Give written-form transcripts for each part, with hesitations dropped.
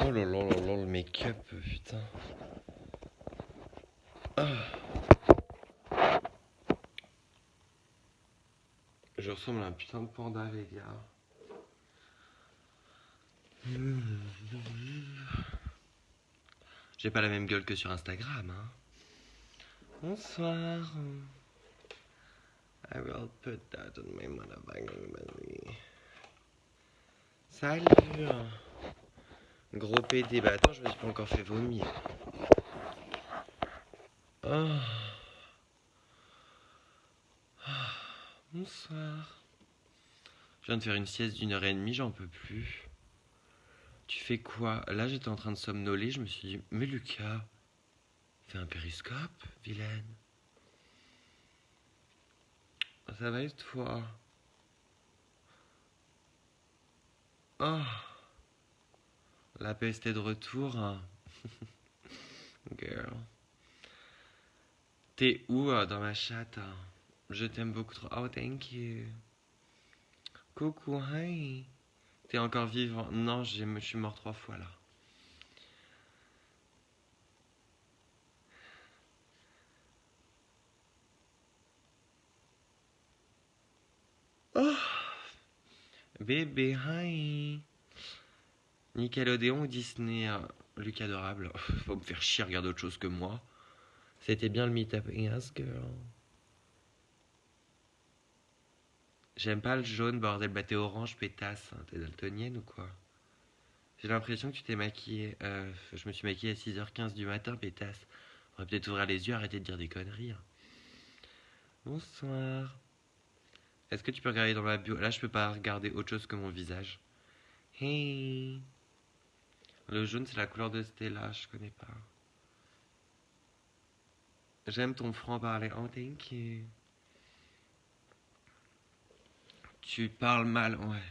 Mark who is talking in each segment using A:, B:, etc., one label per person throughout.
A: Oh là là là là, le make-up, putain. Ah, je ressemble à un putain de panda, les gars. J'ai pas la même gueule que sur Instagram, hein. Bonsoir. I will put that on my motherfucking belly. Salut. Gros PD, bah attends, je me suis pas encore fait vomir. Oh. Bonsoir. Je viens de faire une sieste d'1 h 30, j'en peux plus. Tu fais quoi? Là, j'étais en train de somnoler, je me suis dit, mais Lucas, fais un périscope, vilaine. Ça va et toi? Oh, la peste est de retour, hein. Girl. T'es où dans ma chatte, hein? Je t'aime beaucoup trop. Oh, thank you. Coucou, hi. T'es encore vivant? Non, je suis mort 3 fois là. Oh, bébé, hi. Nickelodeon ou Disney? Luc adorable. Faut me faire chier, regarde autre chose que moi. C'était bien le meet-up. Yes, girl. J'aime pas le jaune, bordel. Bah, t'es orange, pétasse. Hein. T'es daltonienne ou quoi? J'ai l'impression que tu t'es maquillée. Je me suis maquillée à 6h15 du matin, pétasse. On va peut-être ouvrir les yeux, arrêter de dire des conneries. Hein. Bonsoir. Est-ce que tu peux regarder dans ma bio? Là, je peux pas regarder autre chose que mon visage. Hey. Le jaune, c'est la couleur de Stella, je connais pas. J'aime ton franc-parler. Oh, thank you. Tu parles mal, ouais.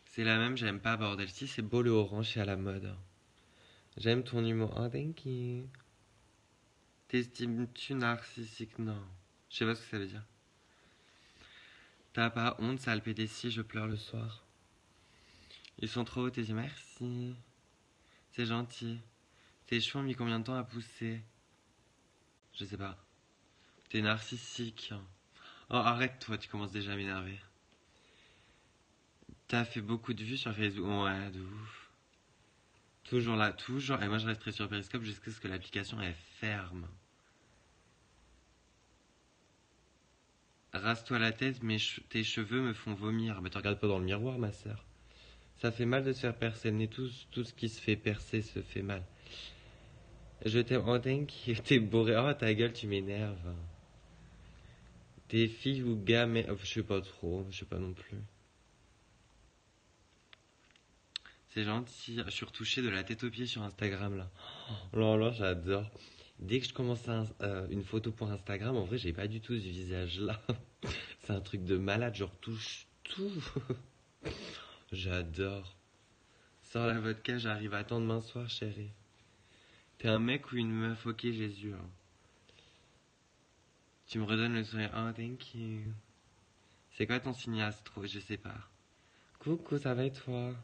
A: C'est la même, j'aime pas, bordel. Si, c'est beau le orange, c'est à la mode. J'aime ton humour. Oh, thank you. T'estimes-tu narcissique? Non. Je sais pas ce que ça veut dire. T'as pas honte, sale PDC, je pleure le soir. Ils sont trop hauts tes yeux, merci. C'est gentil. Tes cheveux ont mis combien de temps à pousser? Je sais pas. T'es narcissique. Oh, arrête toi, tu commences déjà à m'énerver. T'as fait beaucoup de vues sur Facebook. Ouais, de ouf. Toujours là, toujours. Et moi, je resterai sur Periscope jusqu'à ce que l'application est ferme. Rase-toi la tête, mais tes cheveux me font vomir. Mais te regardes pas dans le miroir, ma sœur. Ça fait mal de se faire percer le nez. Tout ce qui se fait percer se fait mal. Je t'aime. Oh, thank you. T'es bourré. Oh, ta gueule, tu m'énerves. T'es fille ou gars, mais. Je sais pas trop. Je sais pas non plus. C'est gentil. Je suis retouché de la tête aux pieds sur Instagram, là. Oh là là, j'adore. Dès que je commence une photo pour Instagram, en vrai, j'ai pas du tout ce visage-là. C'est un truc de malade. Je retouche tout. J'adore. Sors la vodka, j'arrive à temps demain soir, chérie. T'es un mec ou une meuf? Ok, Jésus. Hein. Tu me redonnes le sourire. Oh, thank you. C'est quoi ton signe astro? Je sais pas. Coucou, ça va et toi?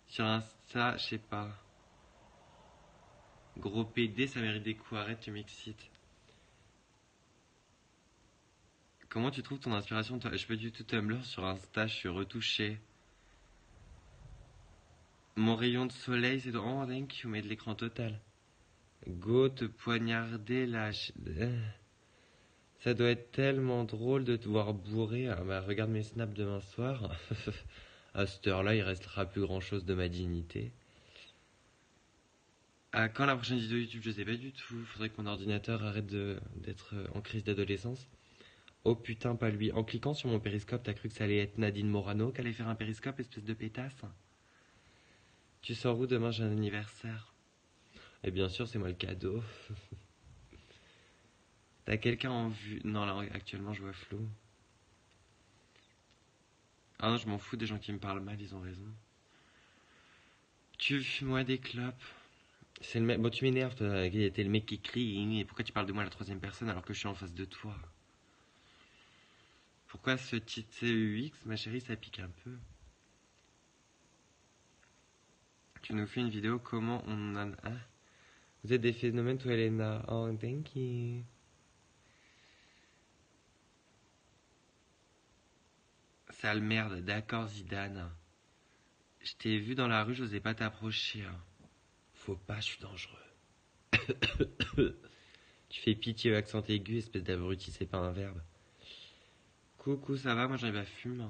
A: Sur Insta, je sais pas. Gros PD, ça mérite des coups. Arrête, tu m'excites. Comment tu trouves ton inspiration, toi? Je peux du tout Tumblr sur Insta, je suis retouché. Mon rayon de soleil, c'est... Oh, thank you, mais de l'écran total. Go te poignarder là. Ça doit être tellement drôle de te voir bourré. Ah bah, regarde mes snaps demain soir. À cette heure-là, il restera plus grand-chose de ma dignité. À quand la prochaine vidéo YouTube? Je sais pas du tout. Faudrait que mon ordinateur arrête d'être en crise d'adolescence. Oh putain, pas lui. En cliquant sur mon périscope, t'as cru que ça allait être Nadine Morano qui allait faire un périscope, espèce de pétasse? Tu sors où demain? J'ai un anniversaire. Et bien sûr, c'est moi le cadeau. T'as quelqu'un en vue? Non, là, actuellement, je vois flou. Ah non, je m'en fous des gens qui me parlent mal, ils ont raison. Tu fumes-moi des clopes. C'est le mec. Bon, tu m'énerves, toi. T'es le mec qui crie. Et pourquoi tu parles de moi à la troisième personne alors que je suis en face de toi? Pourquoi ce titre CEX, ma chérie, ça pique un peu? tu nous fais une vidéo comment on en a. Vous êtes des phénomènes, toi, Elena. Oh, thank you. Sale merde, d'accord, Zidane. Je t'ai vu dans la rue, j'osais pas t'approcher. Faut pas, je suis dangereux. Tu fais pitié au accent aigu, espèce d'abruti, c'est pas un verbe. Coucou, ça va? Moi j'arrive à fumer.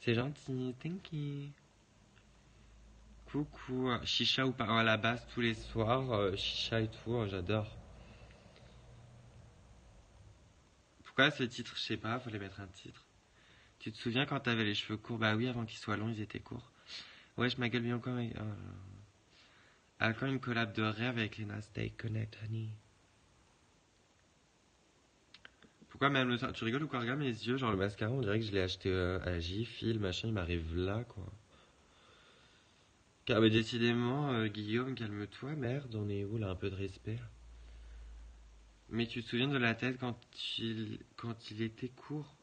A: C'est gentil, thank you. Coucou, chicha ou pas à la base tous les soirs, chicha et tout, j'adore. Pourquoi ce titre? Je sais pas, fallait mettre un titre. Tu te souviens quand t'avais les cheveux courts? Bah oui, avant qu'ils soient longs, ils étaient courts. Ouais, je ma gueule bien encore. À quand une collab de rêve avec Lena Stay Connect, honey? Pourquoi même le temps? Tu rigoles ou quoi? Regarde mes yeux, genre le mascara, on dirait que je l'ai acheté à J-Fil, machin, il m'arrive là, quoi. Car, mais décidément, Guillaume, calme-toi, merde, on est où là? Un peu de respect. Mais tu te souviens de la tête quand il était court?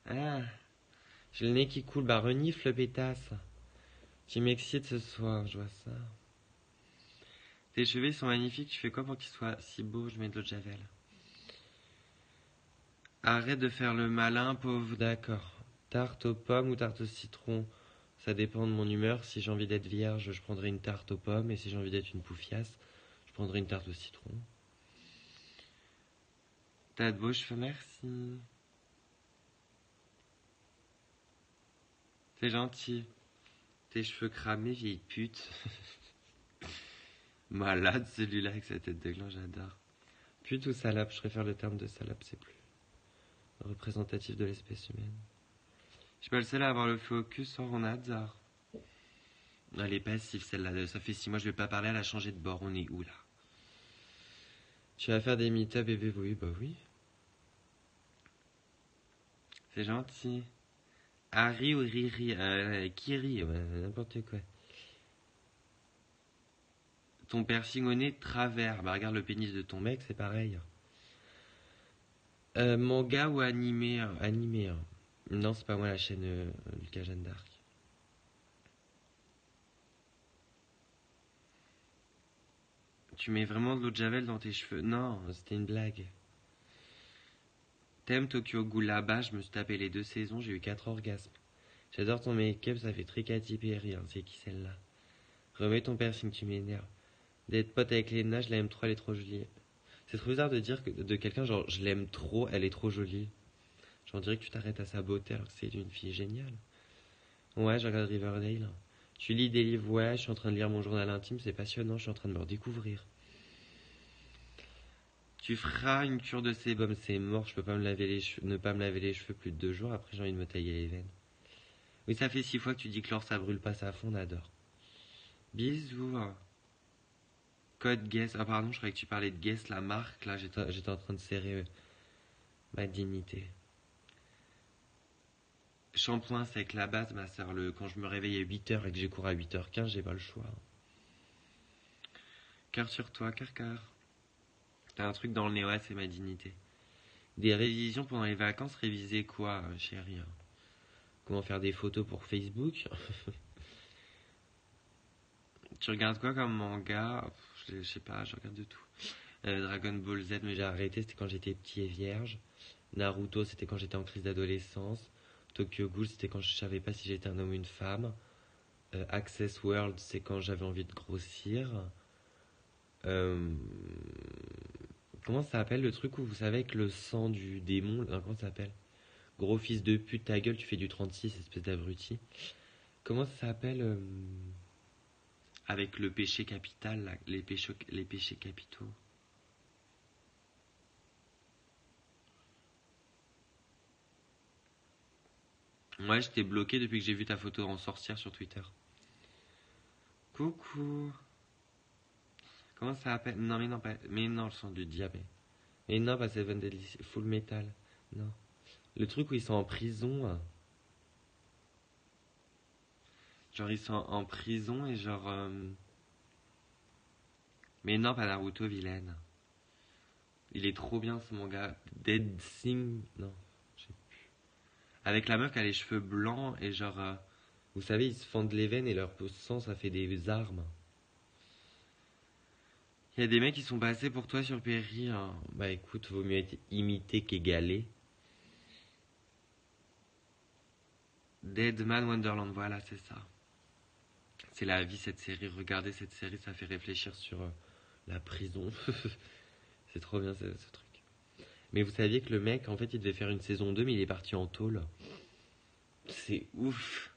A: Ah, j'ai le nez qui coule, bah renifle, pétasse. Tu m'excites ce soir, je vois ça. Tes cheveux ils sont magnifiques, tu fais quoi pour qu'ils soient si beaux? Je mets de l'eau de javel. Arrête de faire le malin, pauvre. D'accord. Tarte aux pommes ou tarte au citron? Ça dépend de mon humeur. Si j'ai envie d'être vierge, je prendrai une tarte aux pommes. Et si j'ai envie d'être une poufiasse, je prendrai une tarte au citron. T'as de beaux cheveux, merci. C'est gentil. Tes cheveux cramés, vieille pute. Malade celui-là avec sa tête de gland, j'adore. Pute ou salope? Je préfère le terme de salope, c'est plus représentatif de l'espèce humaine. Je suis pas le seul à avoir le feu au cul sans on a hasard. Elle est passive celle-là, ça fait 6 mois je vais pas parler, elle a changé de bord, on est où là? Tu vas faire des meet-up bébé? Oui, bah oui. C'est gentil. Harry ou Riri? Kiri, ouais, n'importe quoi. Ton piercing au nez travers, bah regarde le pénis de ton mec, c'est pareil. Manga ou animé? Animé. Non, c'est pas moi la chaîne Lucas Jeanne d'Arc. Tu mets vraiment de l'eau de javel dans tes cheveux? Non, c'était une blague. T'aimes Tokyo Ghoul? Là-bas, je me suis tapé les 2 saisons, j'ai eu 4 orgasmes. J'adore ton make-up, ça fait très Katy Perry, hein. C'est qui celle-là? Remets ton piercing, tu m'énerves. D'être pote avec Lena, je l'aime trop, elle est trop jolie. C'est trop bizarre de dire de quelqu'un genre je l'aime trop, elle est trop jolie. J'en dirais que tu t'arrêtes à sa beauté alors que c'est une fille géniale. Ouais, je regarde Riverdale. Tu lis des livres? Ouais, je suis en train de lire mon journal intime, c'est passionnant, je suis en train de me redécouvrir. Tu feras une cure de sébum, c'est mort, je peux pas me laver les cheveux, ne pas me laver les cheveux plus de 2 jours, après j'ai envie de me tailler les veines. Oui, ça fait 6 fois que tu dis que l'or ça brûle pas, ça fond, on adore. Bisous. Code Guess. Ah pardon, je croyais que tu parlais de Guess, la marque, là j'étais en train de serrer ma dignité. Shampoing sec, la base, ma soeur, quand je me réveille à 8h et que j'ai cours à 8h15, j'ai pas le choix. Cœur sur toi, cœur. T'as un truc dans le nez, ouais, c'est ma dignité. Des révisions pendant les vacances, réviser quoi, chérie? Comment faire des photos pour Facebook? Tu regardes quoi comme manga? Je sais pas, je regarde de tout. Dragon Ball Z, mais j'ai arrêté, c'était quand j'étais petit et vierge. Naruto, c'était quand j'étais en crise d'adolescence. Tokyo Ghoul, c'était quand je savais pas si j'étais un homme ou une femme. Access World, c'est quand j'avais envie de grossir. Euh, Comment ça s'appelle le truc où vous savez avec le sang du démon? Comment ça s'appelle? Gros fils de pute, ta gueule, tu fais du 36, espèce d'abruti. Comment ça s'appelle avec le péché capital, là, les péchés capitaux? Ouais, j'étais bloqué depuis que j'ai vu ta photo en sorcière sur Twitter. Coucou. Comment ça s'appelle? Non, mais non, pas. Mais non, le sang du diable. Mais non, pas Seven Deadly Full Metal. Non. Le truc où ils sont en prison. Genre, ils sont en prison et genre. Mais non, pas Naruto, vilaine. Il est trop bien ce manga. Dead Sing. Non. Je sais- Avec la meuf qui a les cheveux blancs et genre. Vous savez, ils se fendent les veines et leur sang, ça fait des armes. Il y a des mecs qui sont passés pour toi sur Perry. Hein. Bah écoute, vaut mieux être imité qu'égalé. Dead Man Wonderland, voilà, c'est ça. C'est la vie, cette série. Regardez cette série, ça fait réfléchir sur la prison. C'est trop bien ce truc. Mais vous saviez que le mec, en fait, il devait faire une saison 2, mais il est parti en tôle. C'est ouf.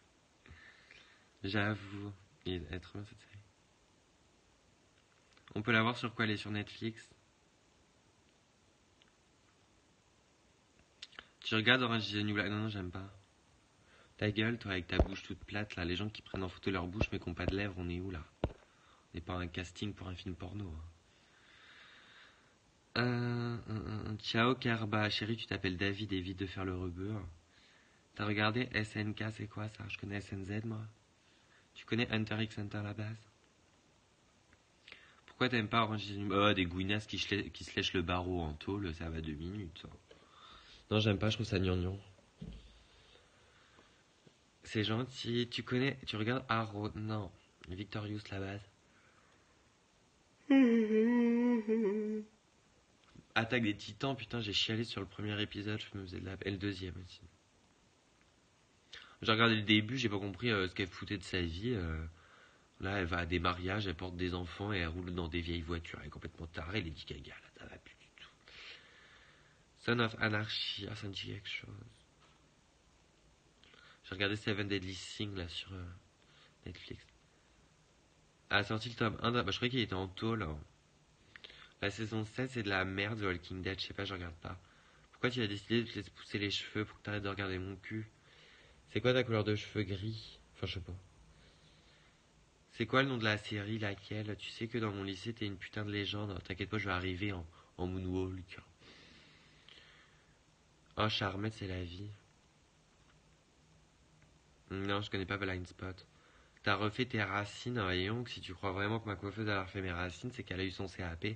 A: J'avoue. Il est trop bien cette série. On peut la voir sur quoi? Elle est sur Netflix. Tu regardes Orange is the New Black? Non, non, j'aime pas. Ta gueule, toi, avec ta bouche toute plate, là. Les gens qui prennent en photo leur bouche mais qui n'ont pas de lèvres, on est où, là? On n'est pas un casting pour un film porno. Ciao, Kerba. Chérie, tu t'appelles David, évite de faire le rebeu. T'as regardé SNK, c'est quoi ça? Je connais SNZ, moi. Tu connais Hunter x Hunter à la base? Pourquoi t'aimes pas Orange is the New Black? Oh, des gouinasses qui se lèchent le barreau en tôle, ça va 2 minutes. Ça. Non, j'aime pas, je trouve ça gnangnan. C'est gentil. Tu connais, tu regardes Arrow? Non. Victorious, la base. Attaque des Titans, putain, j'ai chialé sur le premier épisode, je me faisais de la... Et le deuxième aussi. J'ai regardé le début, j'ai pas compris ce qu'elle foutait de sa vie. Là, elle va à des mariages, elle porte des enfants et elle roule dans des vieilles voitures. Elle est complètement tarée, Lady Gaga, là, ça va plus du tout. Son of Anarchy, ah, ça me dit quelque chose. J'ai regardé Seven Deadly Sins, là, sur Netflix. Elle a sorti le tome 1, bah, je croyais qu'il était en tôle. Hein. La saison 7, c'est de la merde, The Walking Dead, je sais pas, je regarde pas. Pourquoi tu as décidé de te laisser pousser les cheveux pour que t'arrêtes de regarder mon cul? C'est quoi ta couleur de cheveux gris? Enfin, je sais pas. C'est quoi le nom de la série, laquelle? Tu sais que dans mon lycée, t'es une putain de légende. T'inquiète pas, je vais arriver en moonwalk. Oh, Charmette, c'est la vie. Non, je connais pas Blind Spot. T'as refait tes racines, voyons, que si tu crois vraiment que ma coiffeuse a refait mes racines, c'est qu'elle a eu son CAP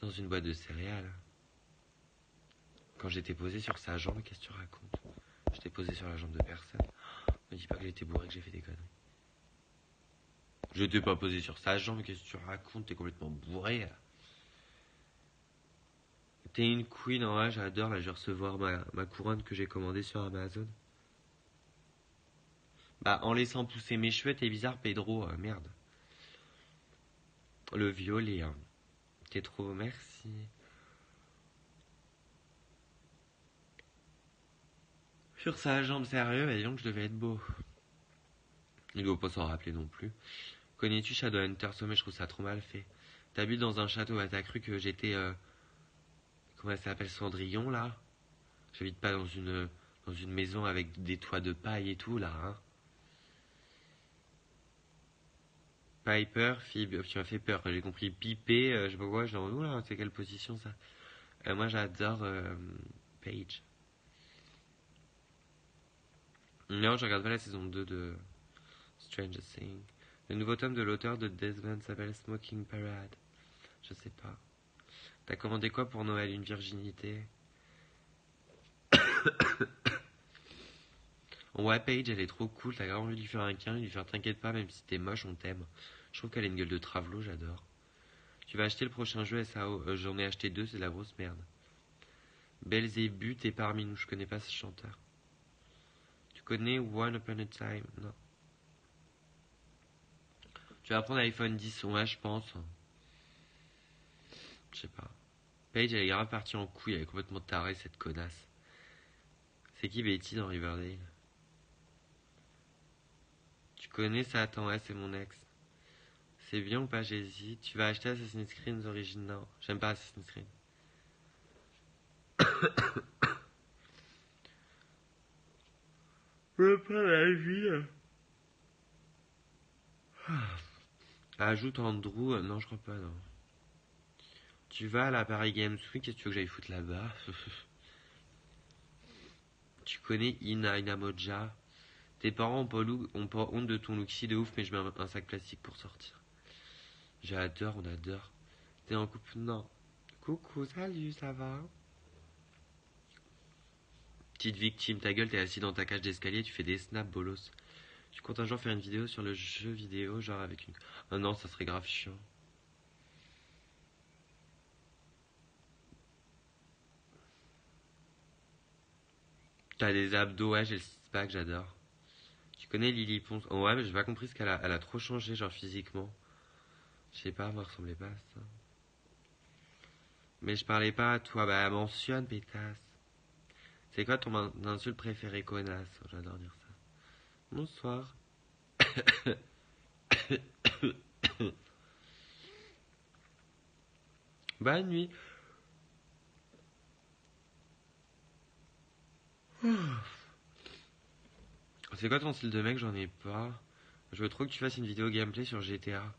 A: dans une boîte de céréales. Quand j'étais posé sur sa jambe, qu'est-ce que tu racontes? J'étais posé sur la jambe de personne. Me dis pas que j'étais bourré, que j'ai fait des conneries. Je t'ai pas posé sur sa jambe, qu'est-ce que tu racontes? T'es complètement bourré. Là. T'es une queen, en vrai, j'adore, là, je vais recevoir ma couronne que j'ai commandée sur Amazon. Bah, en laissant pousser mes cheveux, t'es bizarre, Pedro, merde. Le violet, hein. T'es trop, merci. Sur sa jambe, sérieux, bah, disons que je devais être beau. Il doit pas s'en rappeler non plus. Connais-tu Shadowhunter Sommet? Je trouve ça trop mal fait. T'habites dans un château, t'as cru que j'étais... comment elle s'appelle, Cendrillon, là? J'habite pas dans une maison avec des toits de paille et tout, là, hein? Piper, Phoebe, tu m'as fait peur, j'ai compris Pipé, je sais pas quoi, genre, oula, c'est quelle position, ça? Moi, j'adore Paige. Non, je regarde pas la saison 2 de Stranger Things. Le nouveau tome de l'auteur de Desmond s'appelle Smoking Parade. Je sais pas. T'as commandé quoi pour Noël? Une virginité? Ouais, Paige, elle est trop cool. T'as grave envie de lui faire un câlin, lui faire t'inquiète pas, même si t'es moche, on t'aime. Je trouve qu'elle a une gueule de travelot, j'adore. Tu vas acheter le prochain jeu SAO? J'en ai acheté 2, c'est de la grosse merde. Belzébuth est parmi nous, je connais pas ce chanteur. Tu connais One Upon a Time? Non. Tu vas prendre iPhone 10, ouais, je pense. Je sais pas. Paige, elle est grave partie en couille, elle est complètement tarée, cette connasse. C'est qui Betty dans Riverdale? Tu connais ça? Attends, ouais, c'est mon ex. C'est bien ou pas? J'hésite. Tu vas acheter Assassin's Creed d'origine? Non, j'aime pas Assassin's Creed. Je pas la vie. Ajoute Andrew. Non, je crois pas, non. Tu vas à la Paris Games Week, qu'est-ce que tu veux que j'aille foutre là-bas? Tu connais Inamoja? Tes parents ont pas honte de ton look si de ouf, mais je mets un sac plastique pour sortir. J'adore, on adore. T'es en couple? Non. Coucou, salut, ça va? Petite victime, ta gueule, t'es assis dans ta cage d'escalier, tu fais des snaps, bolos. Tu comptes un jour faire une vidéo sur le jeu vidéo, genre avec une... Oh non, ça serait grave chiant. T'as des abdos, ouais, j'ai le six-pack, j'adore. Tu connais Lily Pons? Oh ouais, mais j'ai pas compris ce qu'elle a... Elle a trop changé, genre physiquement. Je sais pas, elle me ressemblait pas à ça. Mais je parlais pas à toi, bah mentionne, pétasse. C'est quoi ton insulte préférée, connasse? J'adore dire ça. Bonsoir. Bonne nuit. C'est quoi ton style de mec? J'en ai pas. Je veux trop que tu fasses une vidéo gameplay sur GTA.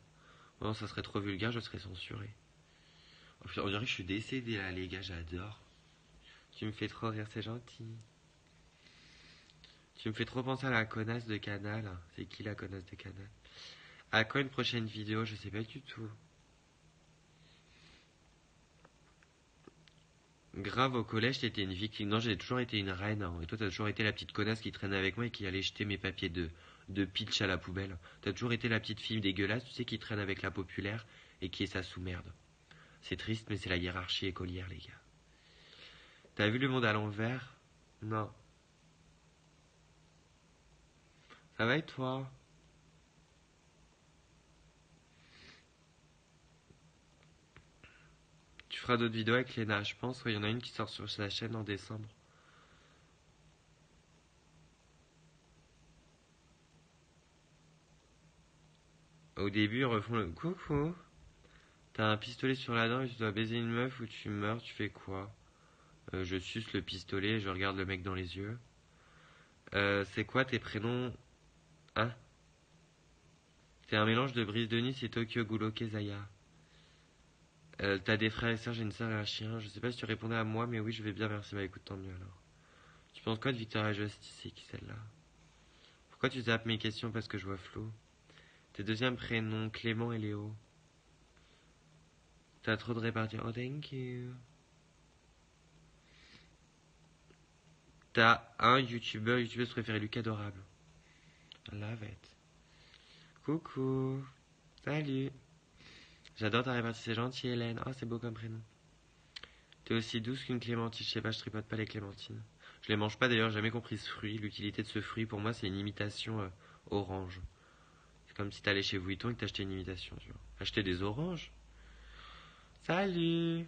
A: Non, ça serait trop vulgaire, je serais censuré. Oh, putain, on dirait que je suis décédé là, les gars, j'adore. Tu me fais trop rire, c'est gentil. Tu me fais trop penser à la connasse de Canal. C'est qui la connasse de Canal? À quoi une prochaine vidéo? Je sais pas du tout. Grave, au collège, t'étais une victime. Non, j'ai toujours été une reine, hein. Et toi, t'as toujours été la petite connasse qui traînait avec moi et qui allait jeter mes papiers de pitch à la poubelle. T'as toujours été la petite fille dégueulasse, tu sais, qui traîne avec la populaire et qui est sa sous-merde. C'est triste, mais c'est la hiérarchie écolière, les gars. T'as vu le monde à l'envers? Non. Ça va et toi? Tu feras d'autres vidéos avec Léna, je pense. Ouais, il y en a une qui sort sur sa chaîne en décembre. Au début, ils refont le coucou. T'as un pistolet sur la dent et tu dois baiser une meuf ou tu meurs, tu fais quoi? Je suce le pistolet et je regarde le mec dans les yeux. C'est quoi tes prénoms? Hein? C'est un mélange de Brise de Nice et Tokyo Ghoul Kezaya. T'as des frères et sœurs, j'ai une sœur et un chien. Je sais pas si tu répondais à moi, mais oui, je vais bien, merci. Bah écoute, tant mieux alors. Tu penses quoi de Victoria Justice? C'est qui celle-là? Pourquoi tu zappes mes questions parce que je vois flou? Tes deuxièmes prénoms, Clément et Léo. T'as trop de réparties. Oh, thank you. T'as un youtubeuse préféré, Lucas Adorable. I love it. Coucou. Salut. J'adore ta répartie, c'est gentil, Hélène. Oh, c'est beau comme prénom. T'es aussi douce qu'une clémentine. Je sais pas, je tripote pas les clémentines. Je les mange pas d'ailleurs, j'ai jamais compris ce fruit. L'utilité de ce fruit, pour moi, c'est une imitation orange. C'est comme si t'allais chez Vuitton et que t'achetais une imitation, tu vois. Acheter des oranges. Salut.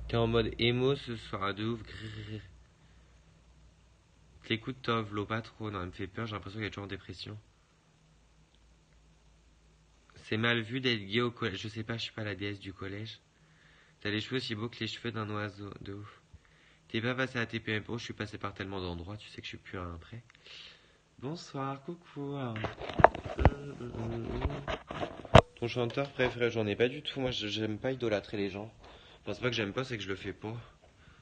A: T'es en mode émo ce soir, de ouf. Grrr. T'écoutes Tove, l'eau pas trop. Non, elle me fait peur, j'ai l'impression qu'elle est toujours en dépression. C'est mal vu d'être gay au collège. Je sais pas, je suis pas la déesse du collège. T'as les cheveux aussi beaux que les cheveux d'un oiseau. De ouf. T'es pas passé à TPM Pro, je suis passé par tellement d'endroits, tu sais que je suis plus un prêt. Bonsoir, coucou. Ton chanteur préféré, j'en ai pas du tout. Moi, j'aime pas idolâtrer les gens. Enfin, c'est pas que j'aime pas, c'est que je le fais pas.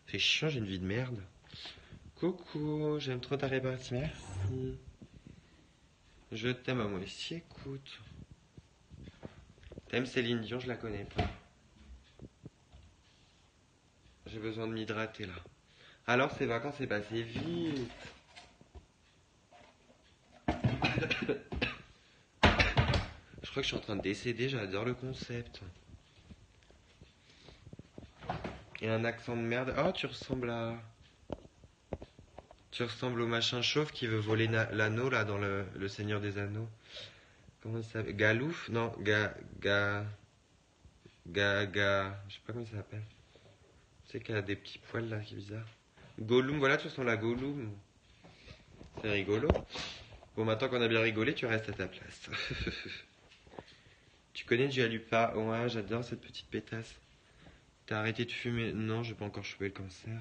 A: C'est chiant, j'ai une vie de merde. Coucou, j'aime trop ta répartie, merci. Je t'aime à moi aussi, écoute. T'aimes Céline Dion, je la connais pas. J'ai besoin de m'hydrater là. Alors, ces vacances, c'est passé vite. Je crois que je suis en train de décéder, j'adore le concept. Et un accent de merde. Oh, tu ressembles à. Tu ressembles au machin chauve qui veut voler l'anneau là dans le Seigneur des Anneaux. Comment il s'appelle? Galouf? Non, je sais pas comment il s'appelle. Tu sais qu'il a des petits poils là, qui est bizarre. Gollum, voilà, tu ressembles à Gollum. C'est rigolo. Bon, maintenant qu'on a bien rigolé, tu restes à ta place. Tu connais Dua Lipa? Ouais, j'adore cette petite pétasse. T'as arrêté de fumer? Non, j'ai pas encore chopé le cancer.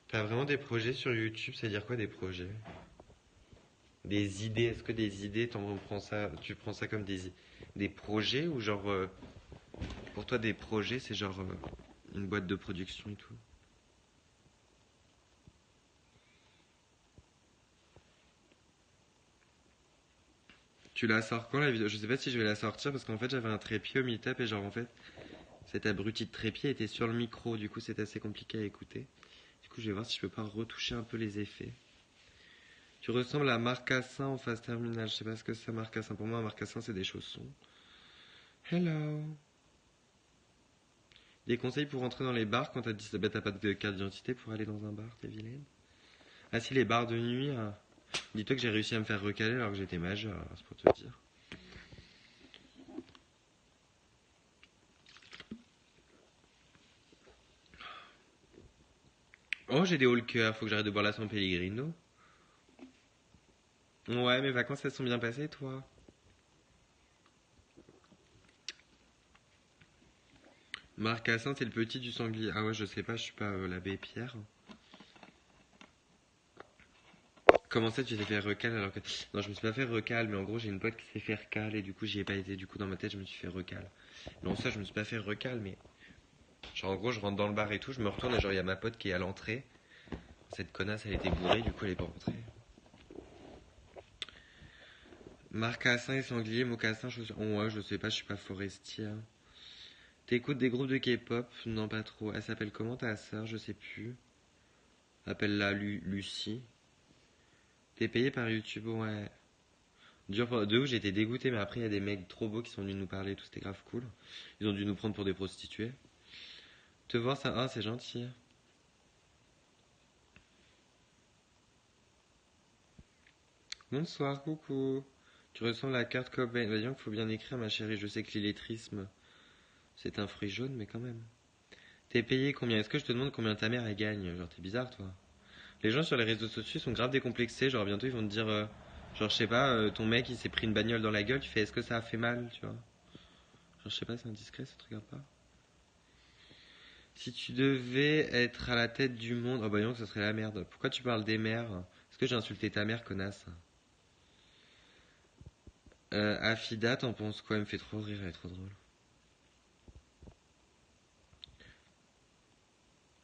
A: T'as vraiment des projets sur YouTube? Ça veut dire quoi des projets? Des idées? Est-ce que des idées, tu prends ça comme des projets ou genre pour toi des projets c'est genre une boîte de production et tout? Tu la sors quand la vidéo? Je sais pas si je vais la sortir parce qu'en fait j'avais un trépied au meet-up et genre en fait Cet abruti de trépied était sur le micro, du coup c'est assez compliqué à écouter. Du coup je vais voir si je peux pas retoucher un peu les effets. Tu ressembles à Marcassin en phase terminale. Je sais pas ce que c'est Marcassin. Pour moi, un Marcassin c'est des chaussons. Hello. Des conseils pour rentrer dans les bars quand t'as dit bah, t'as pas de carte d'identité pour aller dans un bar, t'es vilaine. Ah si, les bars de nuit. Dis-toi que j'ai réussi à me faire recaler alors que j'étais majeur, alors c'est pour te dire. Oh, j'ai des hauts le cœur, faut que j'arrête de boire la San Pellegrino. Ouais, mes vacances elles sont bien passées, toi. Marcassin, c'est le petit du sanglier. Ah ouais, je sais pas, je suis pas l'abbé Pierre. Comment ça, tu t'es fait recal alors que... Non, je me suis pas fait recal, mais en gros, j'ai une pote qui s'est fait recal et du coup, j'y ai pas été. Du coup, dans ma tête, je me suis fait recal. Non, ça, je me suis pas fait recal, mais... Genre, en gros, je rentre dans le bar et tout, je me retourne et genre, il y a ma pote qui est à l'entrée. Cette connasse, elle était bourrée, du coup, elle est pas rentrée. Marcassin et sanglier, mocassin, chaussures... Oh, ouais, je sais pas, je suis pas forestier. T'écoutes des groupes de K-pop? Non, pas trop. Elle s'appelle comment ta sœur? Je sais plus. Appelle-la Lucie. T'es payé par YouTube? Ouais. Dur pour... De ouf, j'étais dégoûté, mais après, il y a des mecs trop beaux qui sont venus nous parler et tout, c'était grave cool. Ils ont dû nous prendre pour des prostituées. Te voir, ça, ah, c'est gentil. Bonsoir, coucou. Tu ressembles à Kurt Cobain. Bah, disons qu'il faut bien écrire, ma chérie. Je sais que l'illettrisme, c'est un fruit jaune, mais quand même. T'es payé combien? Est-ce que je te demande combien ta mère elle gagne? Genre, t'es bizarre, toi. Les gens sur les réseaux sociaux sont grave décomplexés. Genre, bientôt, ils vont te dire, genre, je sais pas, ton mec, il s'est pris une bagnole dans la gueule. Tu fais, est-ce que ça a fait mal, tu vois? Genre, je sais pas, c'est indiscret, ça te regarde pas. Si tu devais être à la tête du monde, oh bah non, ça serait la merde. Pourquoi tu parles des mères? Est-ce que j'ai insulté ta mère, connasse? Afida, t'en penses quoi? Elle me fait trop rire, elle est trop drôle.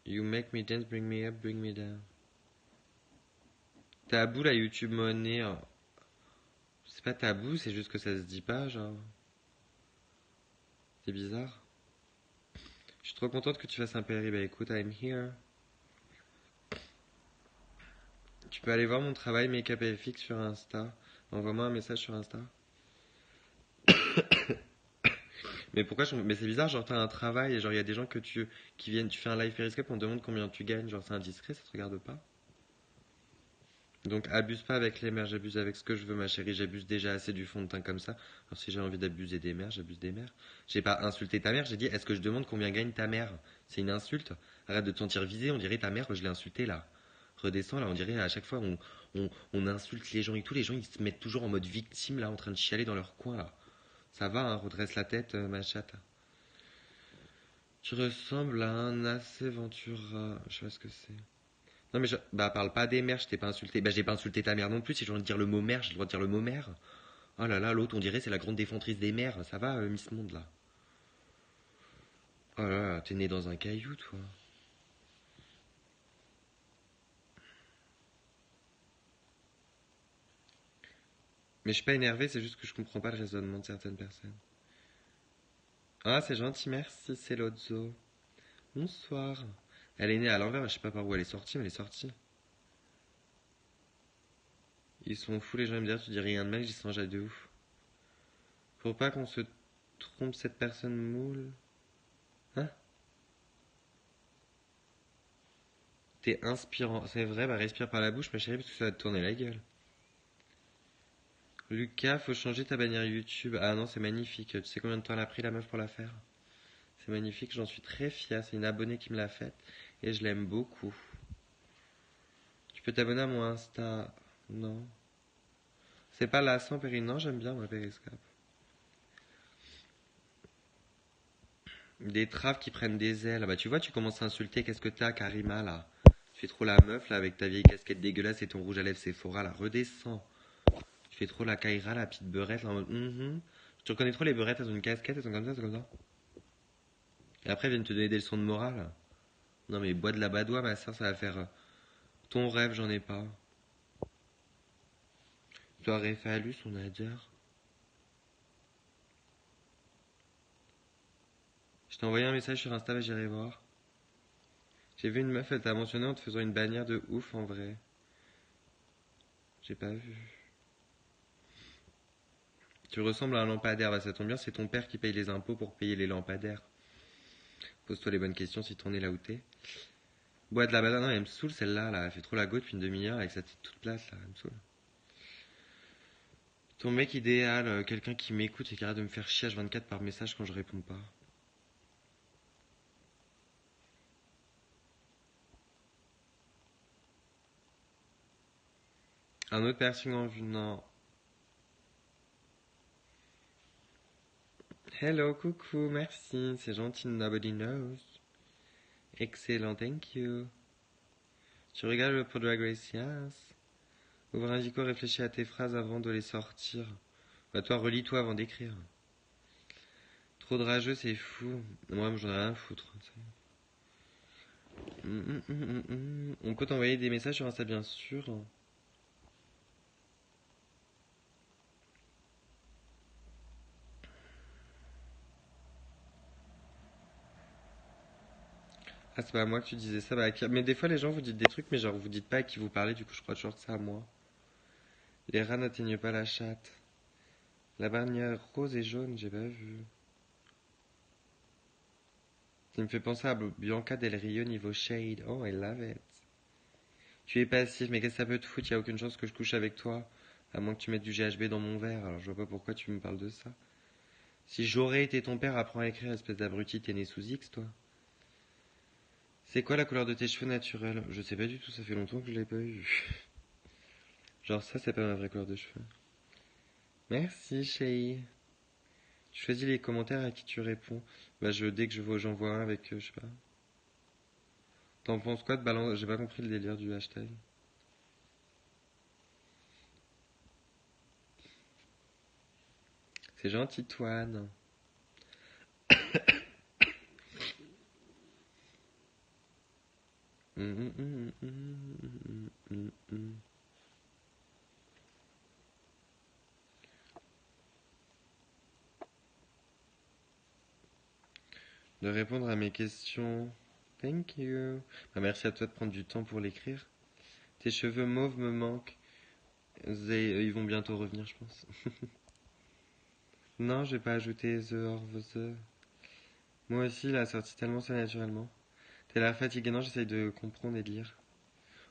A: You make me dance, bring me up, bring me down. Tabou la YouTube monnaie. C'est pas tabou, c'est juste que ça se dit pas, genre. C'est bizarre. Je suis trop contente que tu fasses un périple. Bah écoute, I'm here. Tu peux aller voir mon travail Make-up FX sur Insta. Envoie-moi un message sur Insta. Mais pourquoi Mais c'est bizarre, genre t'as un travail et genre il y a des gens qui viennent, tu fais un live Periscope, on te demande combien tu gagnes, genre c'est indiscret, ça te regarde pas. Donc abuse pas avec les mères, j'abuse avec ce que je veux ma chérie, j'abuse déjà assez du fond de teint comme ça. Alors si j'ai envie d'abuser des mères, j'abuse des mères. J'ai pas insulté ta mère, j'ai dit est-ce que je demande combien gagne ta mère? C'est une insulte. Arrête de te sentir visé, on dirait ta mère, je l'ai insultée là. Redescends là, on dirait à chaque fois on insulte les gens et tout, les gens ils se mettent toujours en mode victime là, en train de chialer dans leur coin là. Ça va, hein, redresse la tête, ma chatte. Tu ressembles à un assez Ventura. Je sais pas ce que c'est. Non mais bah parle pas des mères, je t'ai pas insulté. Bah j'ai pas insulté ta mère non plus. Si j'ai envie de dire le mot mère, j'ai le droit de dire le mot mère. Oh là là, l'autre on dirait c'est la grande défendrice des mères. Ça va, Miss Monde là. Oh là là, t'es né dans un caillou toi. Mais je suis pas énervé, c'est juste que je comprends pas le raisonnement de certaines personnes. Ah c'est gentil, merci, c'est Lozzo. Bonsoir. Elle est née à l'envers, je sais pas par où elle est sortie, mais elle est sortie. Ils sont fous les gens, ils me disent tu dis rien de mal, j'y sens de ouf. Faut pas qu'on se trompe cette personne moule. Hein? T'es inspirant. C'est vrai, bah respire par la bouche, ma chérie, parce que ça va te tourner la gueule. Lucas, faut changer ta bannière YouTube. Ah non, c'est magnifique. Tu sais combien de temps elle a pris la meuf pour la faire? C'est magnifique, j'en suis très fière. C'est une abonnée qui me l'a faite et je l'aime beaucoup. Tu peux t'abonner à mon Insta. Non. C'est pas lassant, Péri. Non, j'aime bien, moi, Périscope. Des traves qui prennent des ailes. Bah, tu vois, tu commences à insulter. Qu'est-ce que t'as, Karima, là? Tu fais trop la meuf, là, avec ta vieille casquette dégueulasse et ton rouge à lèvres Sephora, là. Redescends. Tu fais trop la Kaira, la petite beurette, là, en mode. Tu reconnais trop les beurettes, elles ont une casquette, elles sont comme ça, c'est comme ça. Et après, elles viennent te donner des leçons de morale. Non, mais bois de la badoie, ma soeur, ça va faire. Ton rêve, j'en ai pas. Toi, Réfalus, on a dire. Je t'ai envoyé un message sur Insta, j'irai voir. J'ai vu une meuf, elle t'a mentionné en te faisant une bannière de ouf en vrai. J'ai pas vu. Tu ressembles à un lampadaire, bah ça tombe bien, c'est ton père qui paye les impôts pour payer les lampadaires. Pose-toi les bonnes questions si t'en es là où t'es. Bois de la banane, non, elle me saoule celle-là, là. Elle fait trop la go depuis une demi-heure avec sa tête toute plate, là. Elle me saoule. Ton mec idéal, quelqu'un qui m'écoute et qui arrête de me faire chier H24 par message quand je réponds pas. Un autre piercing en vue, non. Hello, coucou, merci, c'est gentil, nobody knows. Excellent, thank you. Tu regardes le pro Drag Race, yes. Ouvre un dico, réfléchis à tes phrases avant de les sortir. Bah toi, relis-toi avant d'écrire. Trop de rageux, c'est fou. Moi, j'en ai rien à foutre. On peut t'envoyer des messages sur Insta, bien sûr. Ah, c'est pas à moi que tu disais ça. Bah, mais des fois, les gens vous dites des trucs, mais genre, vous dites pas à qui vous parlez, du coup, je crois toujours que c'est à moi. Les rats n'atteignent pas la chatte. La bannière rose et jaune, j'ai pas vu. Ça me fait penser à Bianca Del Rio niveau shade. Oh, I love it. Tu es passif, mais qu'est-ce que ça peut te foutre? Y a aucune chance que je couche avec toi. À moins que tu mettes du GHB dans mon verre. Alors, je vois pas pourquoi tu me parles de ça. Si j'aurais été ton père, apprends à écrire, espèce d'abruti, t'es né sous X, toi. C'est quoi la couleur de tes cheveux naturels? Je sais pas du tout, ça fait longtemps que je l'ai pas eu. Genre ça, c'est pas ma vraie couleur de cheveux. Merci, chérie. Tu choisis les commentaires à qui tu réponds. Bah, dès que j'en vois un avec, je sais pas. T'en penses quoi de balance? J'ai pas compris le délire du hashtag. C'est gentil, Toine. De répondre à mes questions. Thank you. Bah, merci à toi de prendre du temps pour l'écrire. Tes cheveux mauves me manquent. Ils vont bientôt revenir, je pense. Non, j'ai pas ajouté The or the. Moi aussi, il a sorti tellement ça naturellement. T'as l'air fatigué, non, j'essaye de comprendre et de lire.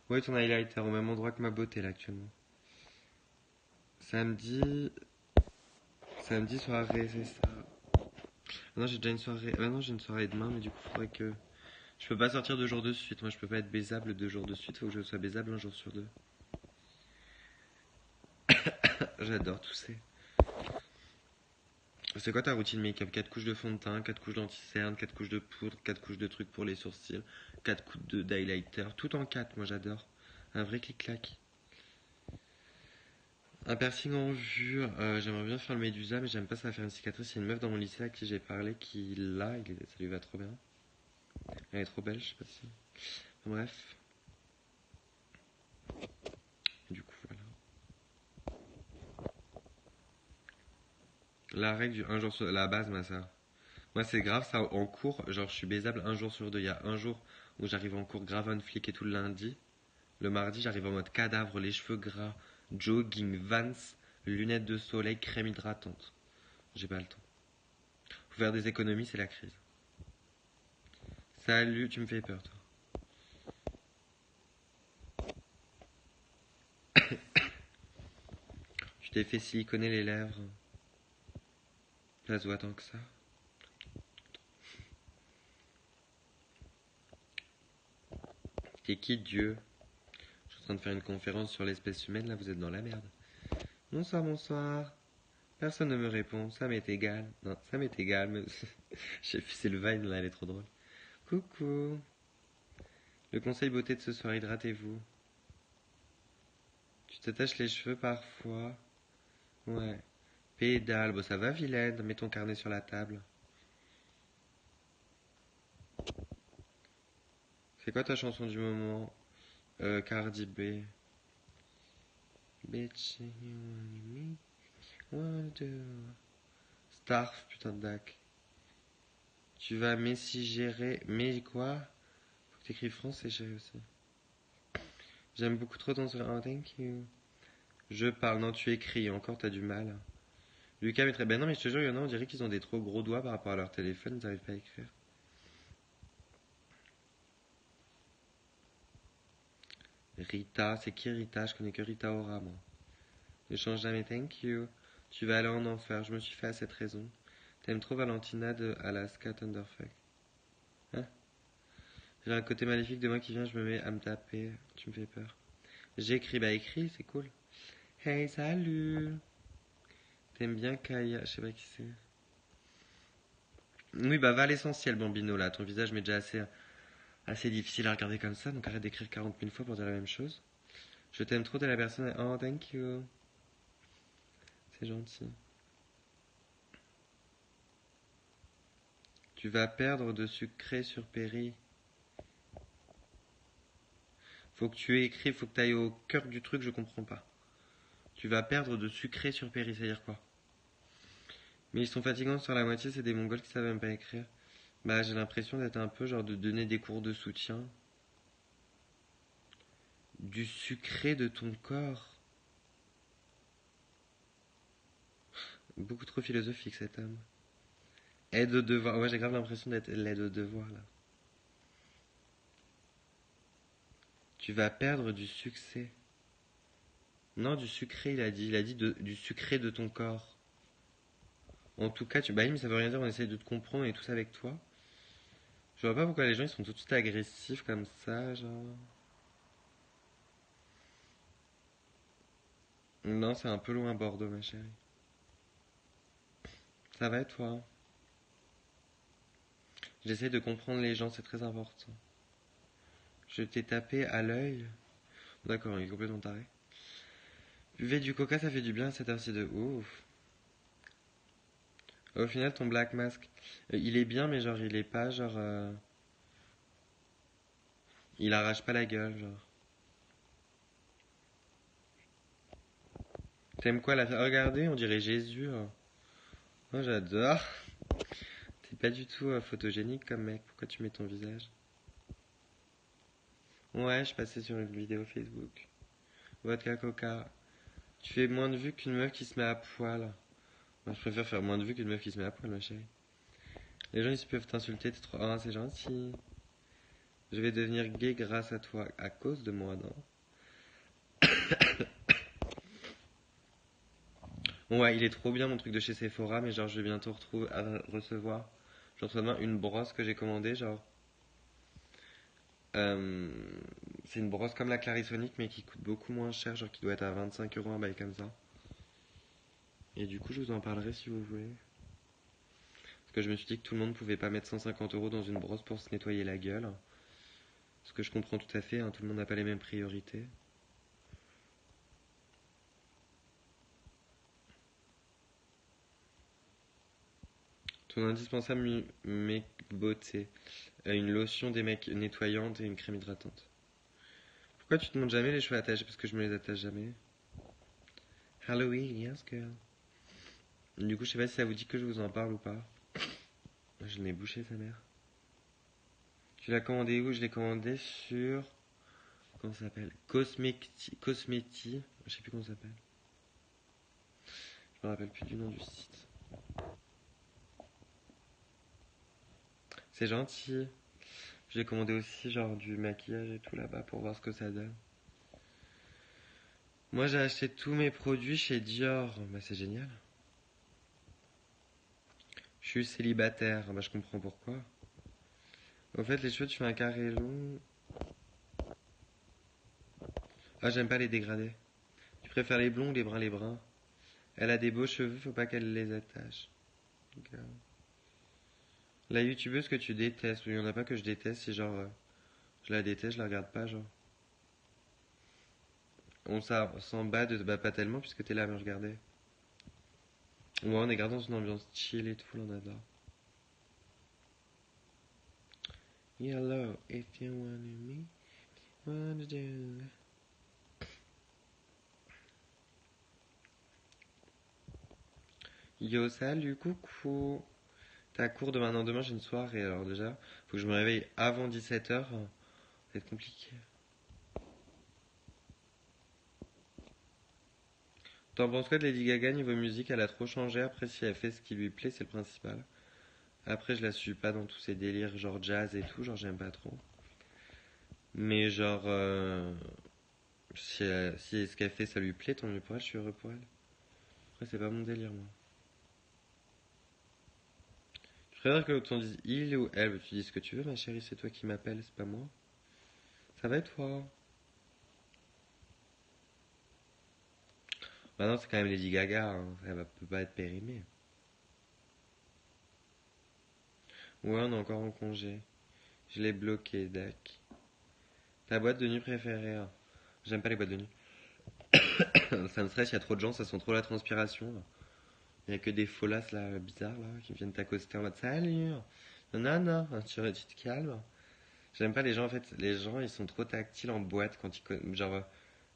A: Ouais, ton highlighter au même endroit que ma beauté là actuellement. Samedi. Samedi soirée, c'est ça. Ah non, j'ai déjà une soirée. Ah non, j'ai une soirée demain, mais du coup, faudrait que. Je peux pas sortir 2 jours de suite. Moi, je peux pas être baisable 2 jours de suite. Faut que je sois baisable un jour sur deux. J'adore tousser. C'est quoi ta routine make-up? 4 couches de fond de teint, 4 couches d'anti-cerne, 4 couches de poudre, 4 couches de trucs pour les sourcils, 4 couches d'highlighter. Tout en 4, moi j'adore. Un vrai clic-clac. Un piercing en vue, j'aimerais bien faire le médusa, mais j'aime pas ça va faire une cicatrice. Il y a une meuf dans mon lycée à qui j'ai parlé qui l'a, ça lui va trop bien. Elle est trop belle, je sais pas si. Enfin, bref, du coup voilà. La règle du un jour sur la base, ma soeur. Moi c'est grave ça en cours, genre je suis baisable un jour sur deux. Il y a un jour où j'arrive en cours grave on flic et tout le lundi. Le mardi j'arrive en mode cadavre, les cheveux gras, jogging, vans, lunettes de soleil, crème hydratante. J'ai pas le temps. Faut faire des économies, c'est la crise. Salut, tu me fais peur toi. Tu t'es fait siliconer les lèvres. Ça se voit tant que ça. T'es qui Dieu? Je suis en train de faire une conférence sur l'espèce humaine, là vous êtes dans la merde. Bonsoir, bonsoir. Personne ne me répond, ça m'est égal. Non, ça m'est égal, mais c'est le Vine là, elle est trop drôle. Coucou. Le conseil beauté de ce soir, hydratez-vous. Tu t'attaches les cheveux parfois. Ouais. Pédale, bon ça va vilaine, mets ton carnet sur la table. C'est quoi ta chanson du moment? Cardi B. Bitch, you want me? Wanna do? Starf, putain de dac. Tu vas messigérer. Mais quoi? Faut que t'écrives français, chérie aussi. J'aime beaucoup trop ton sourire. Oh, thank you. Je parle. Non, tu écris. Encore, t'as du mal. Lucas mettrait. Ben non, mais je te jure, il y en a, on dirait qu'ils ont des trop gros doigts par rapport à leur téléphone. Ils n'arrivent pas à écrire. Rita, c'est qui Rita? Je connais que Rita Ora, moi. Ne change jamais, thank you. Tu vas aller en enfer, je me suis fait à cette raison. T'aimes trop Valentina de Alaska Thunderfuck. Hein? J'ai un côté maléfique de moi qui vient, je me mets à me taper. Tu me fais peur. J'écris, bah écris, c'est cool. Hey, salut! T'aimes bien Kaya? Je sais pas qui c'est. Oui, bah va à l'essentiel, Bambino, là. Ton visage m'est déjà assez difficile à regarder comme ça, donc arrête d'écrire 40 000 fois pour dire la même chose. Je t'aime trop, t'es la personne. Oh, thank you. C'est gentil. Tu vas perdre de sucré sur Péri. Faut que tu écrives, faut que tu ailles au cœur du truc, je comprends pas. Tu vas perdre de sucré sur Péri, ça veut dire quoi? Mais ils sont fatigants sur la moitié, c'est des Mongols qui savent même pas écrire. Bah, j'ai l'impression d'être un peu genre de donner des cours de soutien. Du sucré de ton corps. Beaucoup trop philosophique cet homme. Aide au devoir. Ouais, j'ai grave l'impression d'être l'aide au devoir là. Tu vas perdre du succès. Non, du sucré, il a dit. Il a dit du sucré de ton corps. En tout cas, bah, mais ça veut rien dire, on essaye de te comprendre et tout ça avec toi. Je vois pas pourquoi les gens ils sont tout de suite agressifs comme ça, genre. Non, c'est un peu loin Bordeaux, ma chérie. Ça va et toi? J'essaie de comprendre les gens, c'est très important. Je t'ai tapé à l'œil. D'accord, il est complètement taré. Buvez du coca, ça fait du bien à cette heure-ci de ouf. Au final, ton Black Mask, il est bien, mais genre, il est pas genre. Il arrache pas la gueule, genre. T'aimes quoi la regardez, on dirait Jésus. Hein. Oh, j'adore. T'es pas du tout photogénique comme mec. Pourquoi tu mets ton visage? Ouais, je passais sur une vidéo Facebook. Vodka coca. Tu fais moins de vues qu'une meuf qui se met à poil. Moi, je préfère faire moins de vues qu'une meuf qui se met à poil, ma chérie. Les gens, ils peuvent t'insulter, t'es trop. Ah, c'est gentil. Je vais devenir gay grâce à toi. À cause de moi, non? Bon, ouais, il est trop bien mon truc de chez Sephora, mais genre, je vais bientôt recevoir. Je reçois demain une brosse que j'ai commandée, genre. euh, c'est une brosse comme la Clarisonic, mais qui coûte beaucoup moins cher, genre qui doit être à 25 euros un bail comme ça. Et du coup, je vous en parlerai si vous voulez. Parce que je me suis dit que tout le monde pouvait pas mettre 150 euros dans une brosse pour se nettoyer la gueule. Ce que je comprends tout à fait, hein, tout le monde n'a pas les mêmes priorités. Ton indispensable make beauté. Une lotion des mecs nettoyante et une crème hydratante. Pourquoi tu te montes jamais les cheveux attachés? Parce que je me les attache jamais. Halloween, yes girl. Du coup, je sais pas si ça vous dit que je vous en parle ou pas. Je l'ai bouché sa mère. Tu l'as commandé où? Je l'ai commandé sur. Comment ça s'appelle? Cosmeti. Je sais plus comment ça s'appelle. Je me rappelle plus du nom du site. C'est gentil. J'ai commandé aussi genre du maquillage et tout là-bas pour voir ce que ça donne. Moi j'ai acheté tous mes produits chez Dior. Bah c'est génial. Je suis célibataire. Bah je comprends pourquoi. En fait les cheveux tu fais un carré long. Ah j'aime pas les dégradés. Tu préfères les blonds ou les bruns? Elle a des beaux cheveux, faut pas qu'elle les attache. Ok. La youtubeuse que tu détestes, ou il y en a pas que je déteste, c'est genre je la déteste, je la regarde pas genre. S'en bat de bah pas tellement puisque t'es là à me regarder. Ouais, on est grave dans une ambiance chill et tout, on adore. Yellow, if you wanted me, what to do? Yo, salut, coucou. T'as cours demain, non, demain j'ai une soirée, alors déjà, faut que je me réveille avant 17h. Ça va être compliqué. T'en penses quoi de Lady Gaga niveau musique? Elle a trop changé. Après, si elle fait ce qui lui plaît, c'est le principal. Après, je la suis pas dans tous ces délires, genre jazz et tout, genre j'aime pas trop. Mais genre, si ce qu'elle fait, ça lui plaît, tant mieux pour elle, je suis heureux pour elle. Après, c'est pas mon délire, moi. Je préfère que l'autre on dise il ou elle. Tu dis ce que tu veux, ma chérie, c'est toi qui m'appelles, c'est pas moi. Ça va et toi? Bah non, c'est quand même Lady Gaga, hein. Peut pas être périmée. Ouais, on est encore en congé. Je l'ai bloqué, Dac. Ta boîte de nuit préférée, hein. J'aime pas les boîtes de nuit. Ça me stresse, il y a trop de gens, ça sent trop la transpiration, là. Il y a que des folasses là, bizarres là, qui viennent t'accoster en mode salut. Non, non, non, tu te calmes. J'aime pas les gens en fait, les gens ils sont trop tactiles en boîte quand genre,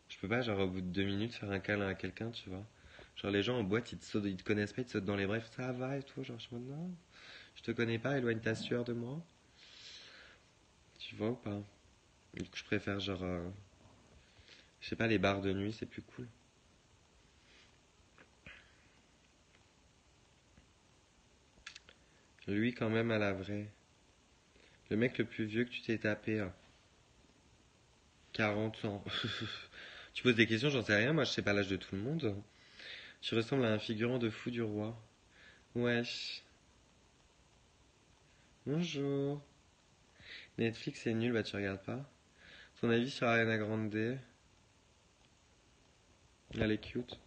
A: je peux pas genre au bout de 2 minutes faire un câlin à quelqu'un, tu vois. Genre les gens en boîte ils te connaissent pas, ils te sautent dans les bras, ils font, ça va et tout, genre je me dis non, je te connais pas, éloigne ta sueur de moi. Tu vois ou pas? Du coup je préfère genre, je sais pas, les bars de nuit c'est plus cool. Lui quand même à la vraie. Le mec le plus vieux que tu t'es tapé, 40 ans. Tu poses des questions, j'en sais rien, moi je sais pas l'âge de tout le monde. Tu ressembles à un figurant de fou du roi. Wesh. Bonjour. Netflix c'est nul, bah tu regardes pas. Ton avis sur Ariana Grande? Elle est cute.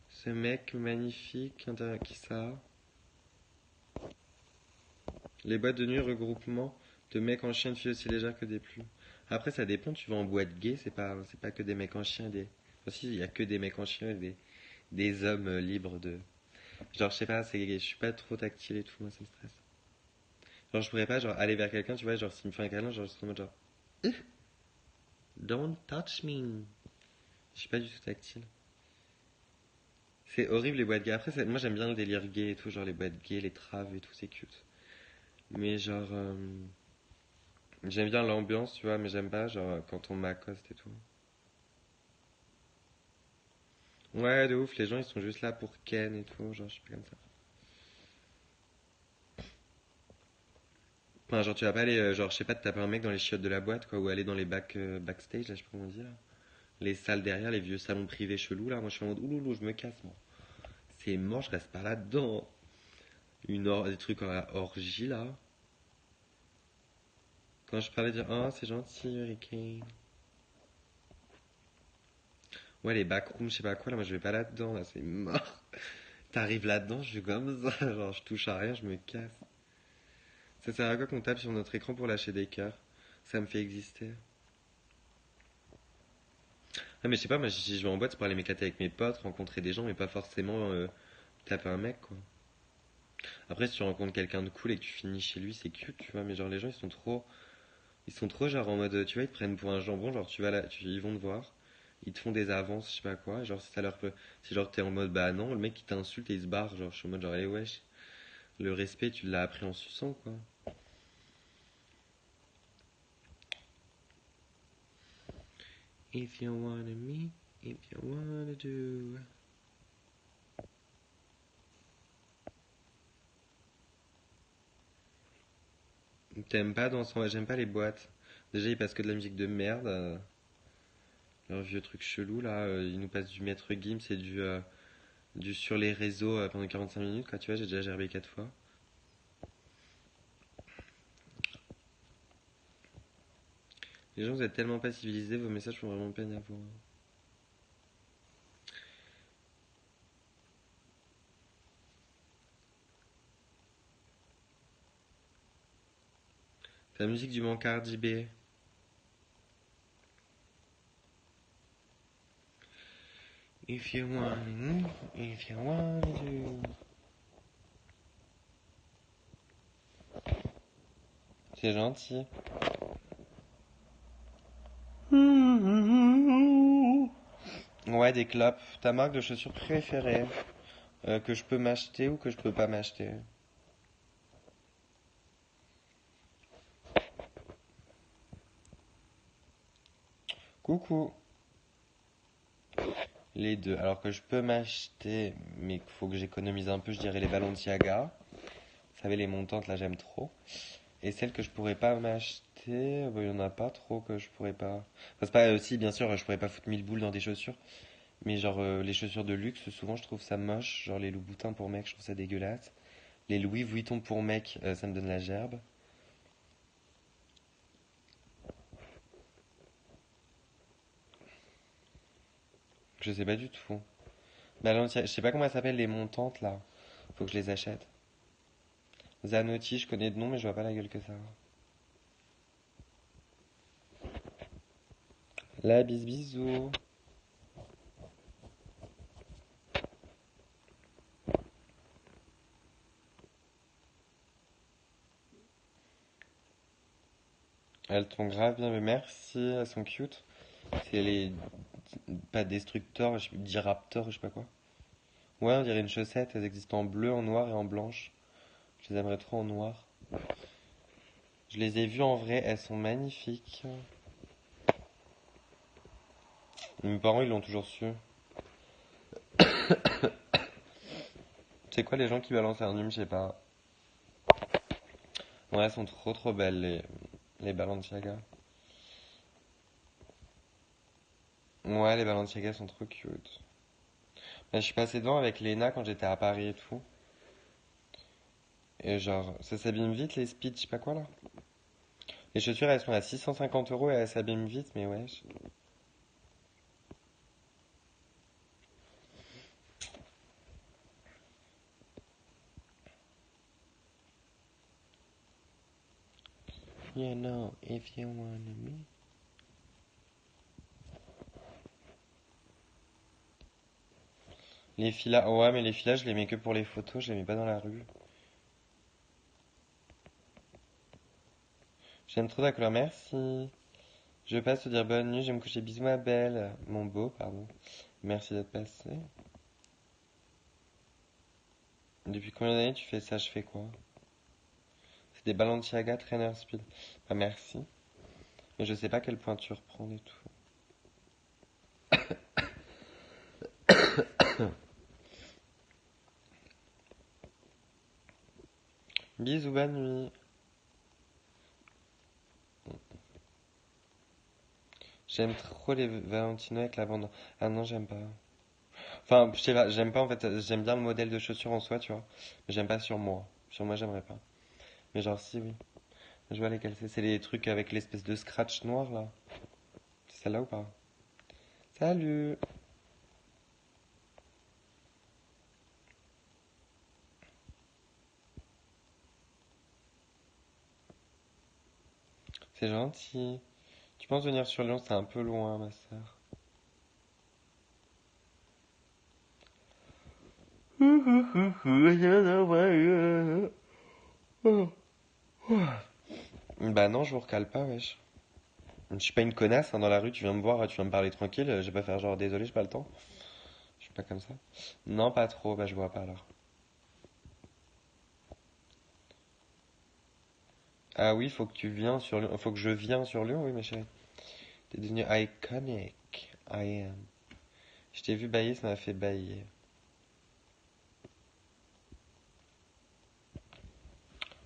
A: Ce mec magnifique, qui ça? Les boîtes de nuit, regroupement de mecs en chien, de filles aussi légères que des plumes. Après ça dépend, tu vas en boîte gay, c'est pas que des mecs en chien, Enfin, si, il y a que des mecs en chien et des hommes libres de. Genre je sais pas, je suis pas trop tactile et tout, moi ça me stresse. Genre, je pourrais pas, genre, aller vers quelqu'un, tu vois, genre, s'il me fait un câlin, genre, je serais en mode genre, don't touch me. Je suis pas du tout tactile. C'est horrible les boîtes gays. Après, moi j'aime bien le délire gay et tout, genre les boîtes gays, les traves et tout, c'est cute. Mais genre, j'aime bien l'ambiance, tu vois, mais j'aime pas, genre, quand on m'accoste et tout. Ouais, de ouf, les gens ils sont juste là pour Ken et tout, genre, je suis pas comme ça. Enfin, genre, tu vas pas aller, genre, je sais pas, te taper un mec dans les chiottes de la boîte, quoi, ou aller dans les backstage, là, je sais pas comment dire. Les salles derrière, les vieux salons privés chelous, là, moi je suis en mode, ouloulou, je me casse, moi. C'est mort, je reste pas là-dedans. Des trucs à orgie là. Quand je parlais de dire, oh c'est gentil, Hurricane. Ouais, les backrooms, je sais pas quoi, là, moi je vais pas là-dedans, là, c'est mort. T'arrives là-dedans, je suis comme ça, genre je touche à rien, je me casse. Ça sert à quoi qu'on tape sur notre écran pour lâcher des cœurs? Ça me fait exister. Ah, mais je sais pas, moi si je vais en boîte, c'est pour aller m'éclater avec mes potes, rencontrer des gens, mais pas forcément taper un mec, quoi. Après, si tu rencontres quelqu'un de cool et que tu finis chez lui, c'est cute, tu vois, mais genre les gens ils sont trop genre en mode, tu vois, ils te prennent pour un jambon, genre tu vas là, ils vont te voir, ils te font des avances, je sais pas quoi, genre si ça leur peut, si genre t'es en mode bah non, le mec qui t'insulte et il se barre, genre je suis en mode genre allez wesh, le respect tu l'as appris en suçant quoi. If you wanna me, if you wanna do. T'aimes pas danser, ouais, j'aime pas les boîtes. Déjà ils passent que de la musique de merde, leur vieux truc chelou là, ils nous passent du Maître Gims et du sur les réseaux pendant 45 minutes quoi, tu vois, j'ai déjà gerbé 4 fois. Les gens, vous êtes tellement pas civilisés, vos messages font vraiment peine à voir. C'est la musique du Mancardi B. If you want, if you want to. C'est gentil. Ouais, des clopes. Ta marque de chaussures préférée que je peux m'acheter ou que je peux pas m'acheter? Coucou. Les deux. Alors que je peux m'acheter, mais qu'il faut que j'économise un peu, je dirais les Balenciaga. Vous savez, les montantes, là, j'aime trop. Et celles que je pourrais pas m'acheter, il y en a pas trop que je pourrais pas. Enfin, c'est pas aussi, bien sûr, je pourrais pas foutre 1000 boules dans des chaussures. Mais genre, les chaussures de luxe, souvent, je trouve ça moche. Genre, les Louboutins pour mec, je trouve ça dégueulasse. Les Louis Vuitton pour mec, ça me donne la gerbe. Je sais pas du tout. Balenciaga, je sais pas comment elles s'appellent les montantes là. Faut que je les achète. Zanotti, je connais de nom, mais je vois pas la gueule que ça. La bise bisous. Elles t'ont grave bien, mais merci, elles sont cute. C'est les. Pas Destructor, Diraptor, je sais pas quoi. Ouais, on dirait une chaussette, elles existent en bleu, en noir et en blanche. Je les aimerais trop en noir. Je les ai vues en vrai, elles sont magnifiques. Mes parents, ils l'ont toujours su. C'est quoi les gens qui balancent un hume, je sais pas. Ouais, elles sont trop trop belles, les Balenciaga. Ouais, les Balenciaga sont trop cute. Bah, je suis passé devant avec Léna quand j'étais à Paris et tout. Et genre, ça s'abîme vite les speeds, je sais pas quoi là. Les chaussures elles sont à 650 € et elles s'abîment vite, mais ouais. You know, if you wanna me. Les filas, ouais, mais les filas je les mets que pour les photos, je les mets pas dans la rue. J'aime trop ta couleur, merci. Je passe te dire bonne nuit, je vais me coucher, bisous ma belle. Mon beau, pardon. Merci d'être passé. Depuis combien d'années tu fais ça, je fais quoi? C'est des Balenciaga Trainer Speed. Bah merci. Mais je sais pas quelle pointure prendre et tout. Bisous, bonne nuit. J'aime trop les Valentino avec la bande. Ah non, j'aime pas. Enfin, je sais pas, j'aime pas en fait, j'aime bien le modèle de chaussure en soi, tu vois. Mais j'aime pas sur moi. Sur moi, j'aimerais pas. Mais genre, si, oui. Je vois lesquels c'est. C'est les trucs avec l'espèce de scratch noir là. C'est celle-là ou pas? Salut! C'est gentil. Tu penses venir sur Lyon, c'est un peu loin, ma sœur. Bah non, je vous recale pas, wesh. Je suis pas une connasse, hein, dans la rue, tu viens me voir, tu viens me parler tranquille, je vais pas faire genre désolé, j'ai pas le temps. Je suis pas comme ça. Non, pas trop, bah je vois pas alors. Ah oui, faut que tu viennes sur Lyon. Faut que je vienne sur Lyon, oui, ma chérie. T'es devenu iconic. I am. Je t'ai vu bailler, ça m'a fait bailler.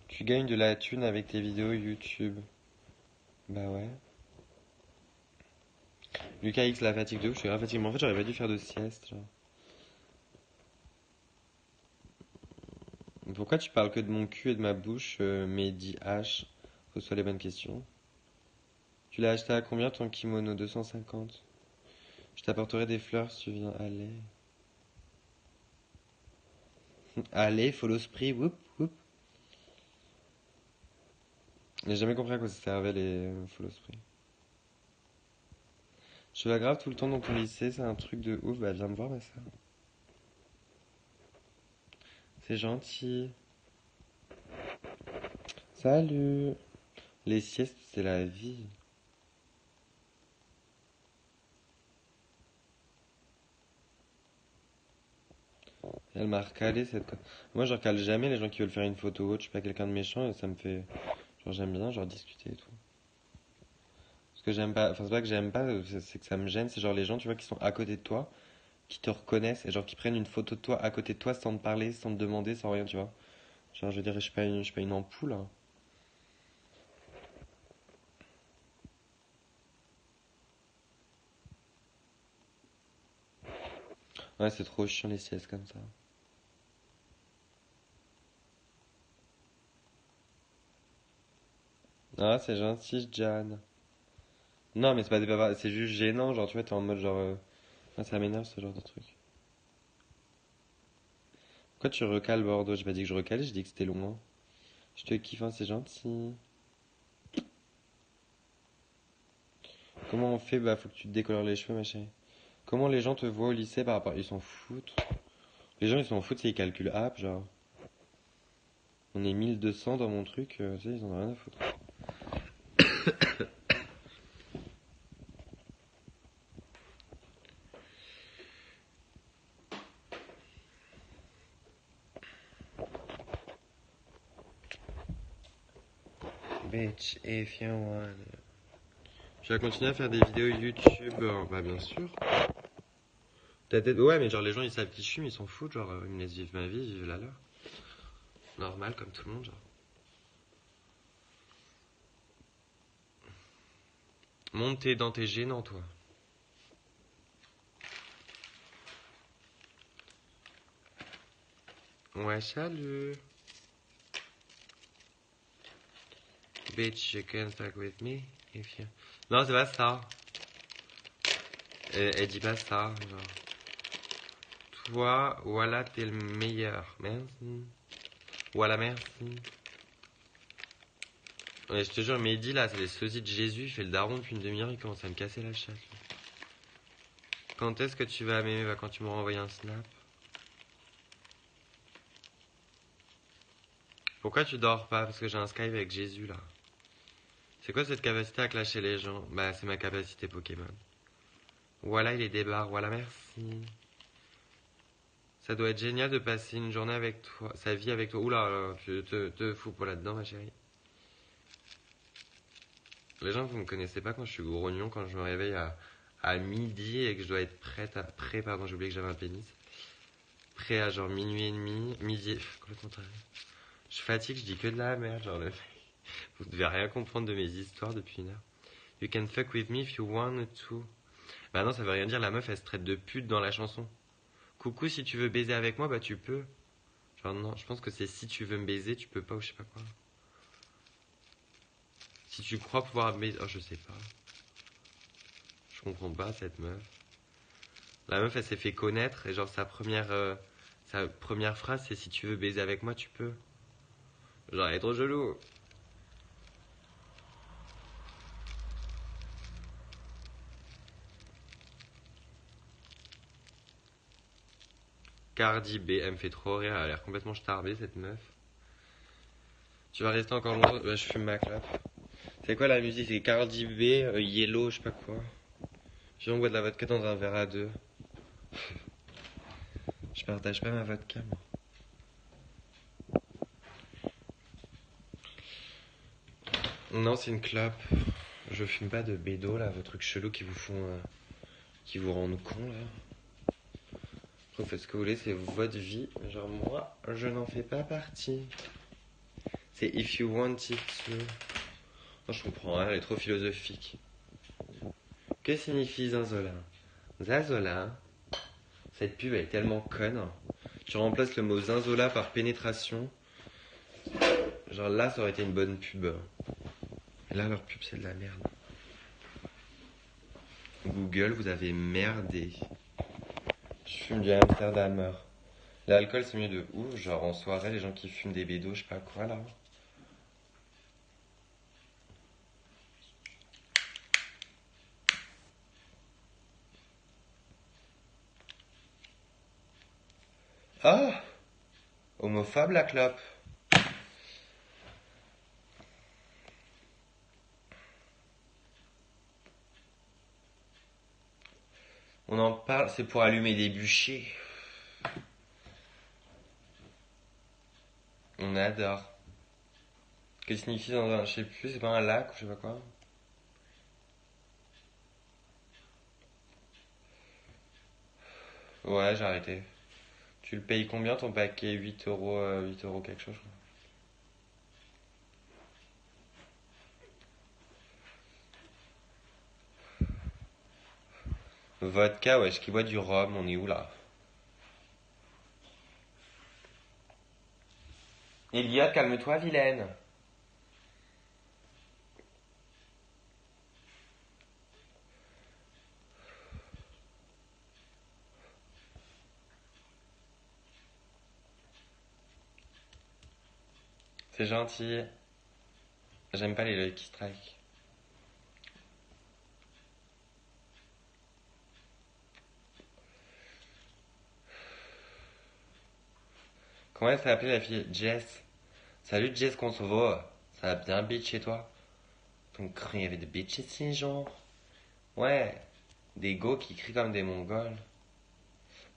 A: Tu gagnes de la thune avec tes vidéos YouTube. Bah ouais. Lucas X la fatigue de ouf, je suis grave fatigué. Mais en fait, j'aurais pas dû faire de sieste, genre. Pourquoi tu parles que de mon cul et de ma bouche, Mehdi H? Pose-toi les bonnes questions. Tu l'as acheté à combien ton kimono? 250. Je t'apporterai des fleurs si tu viens. Allez. Allez, follow spree, whoop, whoop. J'ai jamais compris à quoi ça servait les follow spree. Je la grave tout le temps dans ton lycée, c'est un truc de ouf. Bah viens me voir, ma soeur. C'est gentil. Salut. Les siestes, c'est la vie. Elle m'a recalé cette. Moi, je recale jamais les gens qui veulent faire une photo ou autre. Je suis pas quelqu'un de méchant et ça me fait. Genre, j'aime bien, genre, discuter et tout. que j'aime pas, enfin c'est pas que j'aime pas, c'est que ça me gêne, c'est genre les gens, tu vois, qui sont à côté de toi, qui te reconnaissent, et genre qui prennent une photo de toi à côté de toi sans te parler, sans te demander, sans rien, tu vois. Genre, je veux dire, je suis pas une ampoule, hein. Ouais, c'est trop chiant les siestes comme ça. Ah, c'est gentil, Jan. Non, mais c'est pas des bavards, c'est juste gênant, genre, tu vois, t'es en mode genre. Ah, ça m'énerve ce genre de truc. Pourquoi tu recales Bordeaux? J'ai pas dit que je recalais, j'ai dit que c'était loin. Je te kiffe, hein, c'est gentil. Comment on fait? Bah, faut que tu te décolores les cheveux, ma chérie. Comment les gens te voient au lycée par rapport. Ils s'en foutent. Les gens, ils s'en foutent, c'est ils calculent app, genre. On est 1200 dans mon truc, tu sais, ils en ont rien à foutre. Bitch, if you want. Tu vas continuer à faire des vidéos YouTube, bah bien sûr. Ouais, mais genre les gens ils savent qui je suis, mais ils s'en foutent, genre ils me laissent vivre ma vie, vivre la leur. Normal comme tout le monde, genre. Monte tes dents, t'es gênant, toi. Ouais, salut. Bitch, you can talk with me if you... Non, c'est pas ça. Elle dit pas ça, genre. Toi, voilà, t'es le meilleur. Merci. Voilà, merci. Ouais, je te jure, Mehdi, là, c'est les sosies de Jésus, il fait le daron depuis une demi-heure, il commence à me casser la chatte. Quand est-ce que tu vas m'aimer? Bah, quand tu m'auras envoyé un snap. Pourquoi tu dors pas? Parce que j'ai un Skype avec Jésus, là. C'est quoi cette capacité à clasher les gens? Bah, c'est ma capacité Pokémon. Voilà, il est débarre. Voilà, merci. Ça doit être génial de passer une journée avec toi, sa vie avec toi. Oula, là, tu te fous pas là-dedans, ma chérie. Les gens, vous me connaissez pas quand je suis grognon, quand je me réveille à midi et que je dois être prêt, pardon, j'ai oublié que j'avais un pénis. Prêt à genre minuit et demi, midi, complètement taré. Je fatigue, je dis que de la merde, genre le... Vous devez rien comprendre de mes histoires depuis une heure. You can fuck with me if you want to. Bah non, ça veut rien dire, la meuf elle se traite de pute dans la chanson. Coucou, si tu veux baiser avec moi, bah tu peux. Genre non, je pense que c'est si tu veux me baiser, tu peux pas ou je sais pas quoi. Si tu crois pouvoir me baiser... Oh, je sais pas. Je comprends pas cette meuf. La meuf elle s'est fait connaître et genre sa première phrase c'est si tu veux baiser avec moi, tu peux. Genre elle est trop gelou. Cardi B, elle me fait trop rire, elle a l'air complètement starbée cette meuf. Tu vas rester encore longtemps? Bah, je fume ma clope. C'est quoi la musique? C'est Cardi B, Yellow, je sais pas quoi. Viens, on boit de la vodka dans un verre à deux. Je partage pas ma vodka, moi. Non, c'est une clope. Je fume pas de bédo, là, vos trucs chelous qui vous font. Qui vous rendent con, là. Vous faites ce que vous voulez, c'est votre vie. Genre, moi, je n'en fais pas partie. C'est if you want it to. Non, je comprends rien, elle est trop philosophique. Que signifie Zinzola? Zazola. Cette pub, elle est tellement conne. Tu remplaces le mot Zinzola par pénétration. Genre là, ça aurait été une bonne pub. Et là, leur pub, c'est de la merde. Google, vous avez merdé. Je fume du Amsterdamer. L'alcool, c'est mieux de ouf. Genre en soirée, les gens qui fument des bédos, je sais pas quoi là. Ah! Homophobe la clope. On en parle, c'est pour allumer des bûchers. On adore. Que signifie dans un, je sais plus, c'est pas un lac ou je sais pas quoi. Ouais, j'ai arrêté. Tu le payes combien ton paquet? 8 euros, 8 euros quelque chose, je crois. Vodka, wesh, qui boit du rhum, on est où là? Elliot, calme-toi, vilaine. C'est gentil. J'aime pas les Lucky Strike. Comment elle s'appelait la fille? Jess. Salut Jess Consovo. Ça va bien bitch chez toi? Ton cru, il y avait des bitches ici, genre. Ouais. Des go qui crient comme des mongols.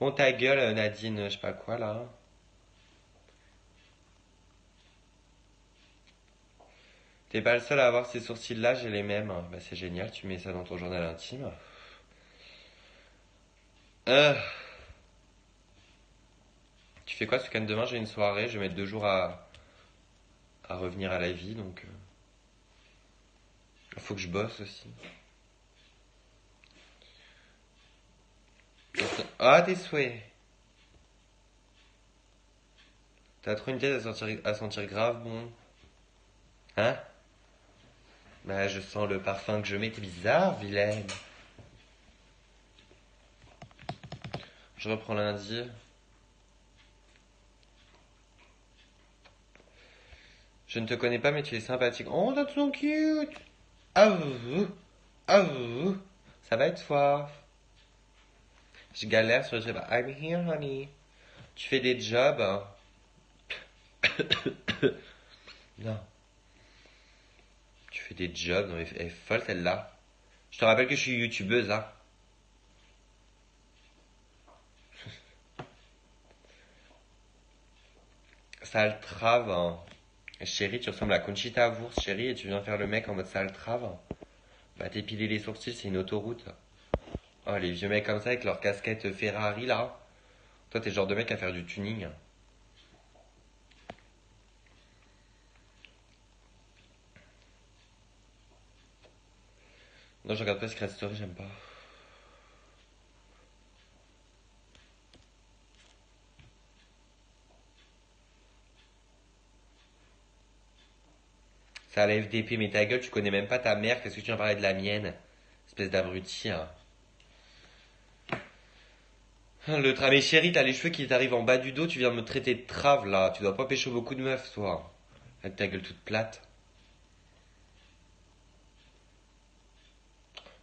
A: Bon, ta gueule, Nadine, je sais pas quoi là. T'es pas le seul à avoir ces sourcils-là, j'ai les mêmes. Bah, c'est génial, tu mets ça dans ton journal intime. Euh, Tu fais quoi ce week-end? Demain, j'ai une soirée, je vais mettre 2 jours à revenir à la vie, donc faut que je bosse aussi. Ah, tes souhaits. T'as trop une tête à sentir grave bon. Hein? Bah, je sens le parfum que je mets, t'es bizarre, vilaine. Je reprends lundi. Je ne te connais pas, mais tu es sympathique. Oh, that's so cute! Avoue, avoue. Ça va être toi? Je galère sur le job. I'm here, honey. Tu fais des jobs? Non. Tu fais des jobs? Non, mais elle est folle celle-là. Je te rappelle que je suis youtubeuse, hein. Sale trave, hein. Chérie, tu ressembles à Conchita Wurst, chérie, et tu viens faire le mec en mode sale trave. Va t'épiler les sourcils, c'est une autoroute. Oh, les vieux mecs comme ça avec leur casquette Ferrari, là. Toi, t'es le genre de mec à faire du tuning. Non, je regarde pas Secret Story, j'aime pas. C'est à la FDP, mais ta gueule, tu connais même pas ta mère, qu'est-ce que tu viens parler de la mienne? Espèce d'abruti, hein. Mais chérie, t'as les cheveux qui t'arrivent en bas du dos, tu viens me traiter de trave, là. Tu dois pas pécho beaucoup de meufs, toi. Avec ta gueule toute plate.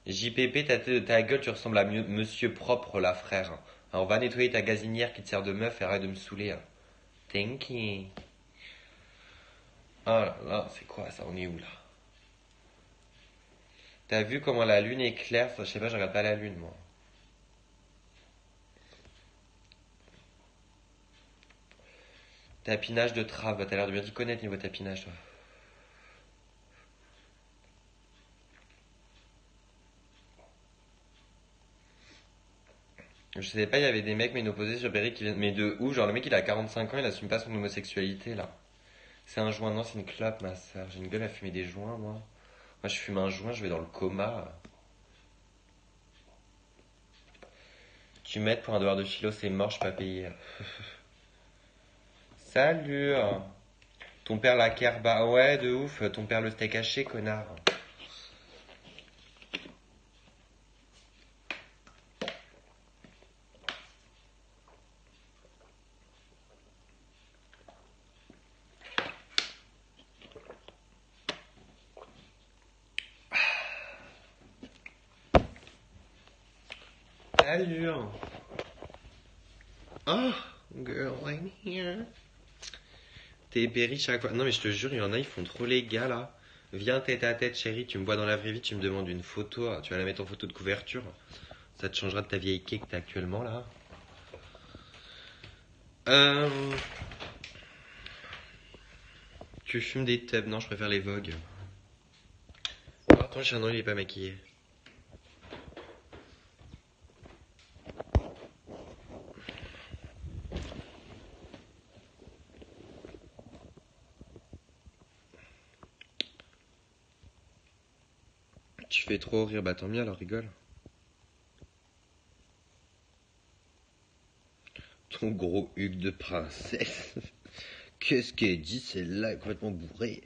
A: JPP, ta gueule, tu ressembles à Monsieur Propre, là, frère. Alors, va nettoyer ta gazinière qui te sert de meuf et arrête de me saouler, hein. Thank you. Oh là là, c'est quoi ça? On est où là? T'as vu comment la lune est claire? Je sais pas, je regarde pas la lune, moi. Tapinage de trave, t'as l'air de bien t'y connaître niveau tapinage, toi. Je savais pas, il y avait des mecs ménopausés sur Berry qui viennent. Mais de où? Genre, le mec il a 45 ans, il assume pas son homosexualité, là. C'est un joint, non, c'est une clope, ma soeur. J'ai une gueule à fumer des joints, moi. Moi, je fume un joint, je vais dans le coma. Tu m'aides pour un devoir de philo, c'est mort, je peux pas payer. Salut! Ton père la kerba. Ouais, de ouf. Ton père le steak haché, connard. Salut! Oh, girl, I'm here. T'es péri chaque fois. Non, mais je te jure, il y en a, ils font trop les gars là. Viens tête à tête, chérie. Tu me vois dans la vraie vie, tu me demandes une photo. Tu vas la mettre en photo de couverture. Ça te changera de ta vieille cake que t'as actuellement là. Euh, Tu fumes des tubs? Non, je préfère les Vogue. Oh, attends, le chien non, il est pas maquillé. Tu fais trop rire, bah tant mieux, alors rigole. Ton gros Hugues de princesse. Qu'est-ce qu'elle dit celle-là, est complètement bourrée.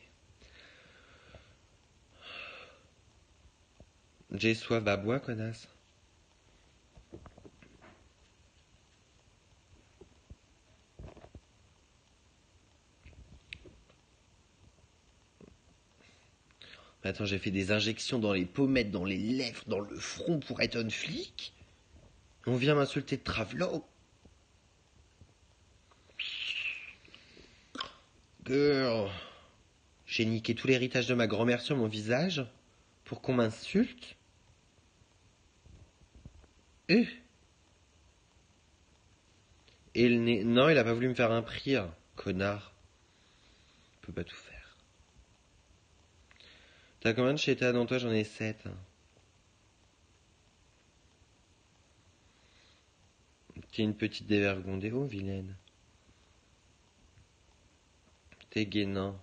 A: J'ai soif, bah bois, connasse. Attends, j'ai fait des injections dans les pommettes, dans les lèvres, dans le front pour être un flic. On vient m'insulter de travelot. Girl. J'ai niqué tout l'héritage de ma grand-mère sur mon visage pour qu'on m'insulte. Euh. Et le nez. Non, il a pas voulu me faire un prix, hein. Connard. Il peut pas tout faire. T'as combien de chétas dans toi? J'en ai 7. T'es une petite dévergondée, oh vilaine. T'es guénant.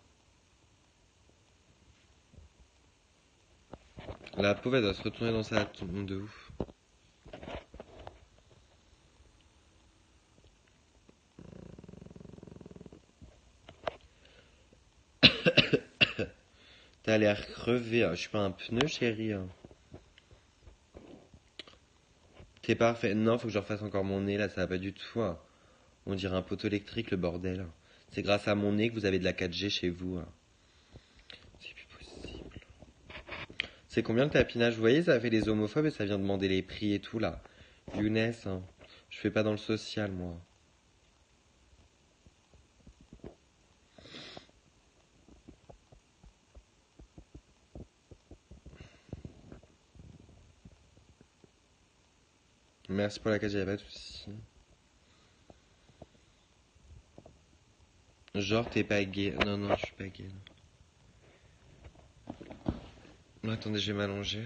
A: La pauvre, elle doit se retourner dans sa tombe de ouf. T'as l'air crevé, hein. Je suis pas un pneu, chérie, hein. T'es parfait. Non, faut que je refasse encore mon nez, là, ça va pas du tout, hein. On dirait un poteau électrique, le bordel. C'est grâce à mon nez que vous avez de la 4G chez vous, hein. C'est plus possible. C'est combien le tapinage? Vous voyez, ça fait les homophobes et ça vient demander les prix et tout, là. Younes, hein. Je fais pas dans le social, moi. Merci pour la 4G, y'a pas de soucis. Genre, t'es pas gay. Non, non, je suis pas gay. Non, attendez, je vais m'allonger.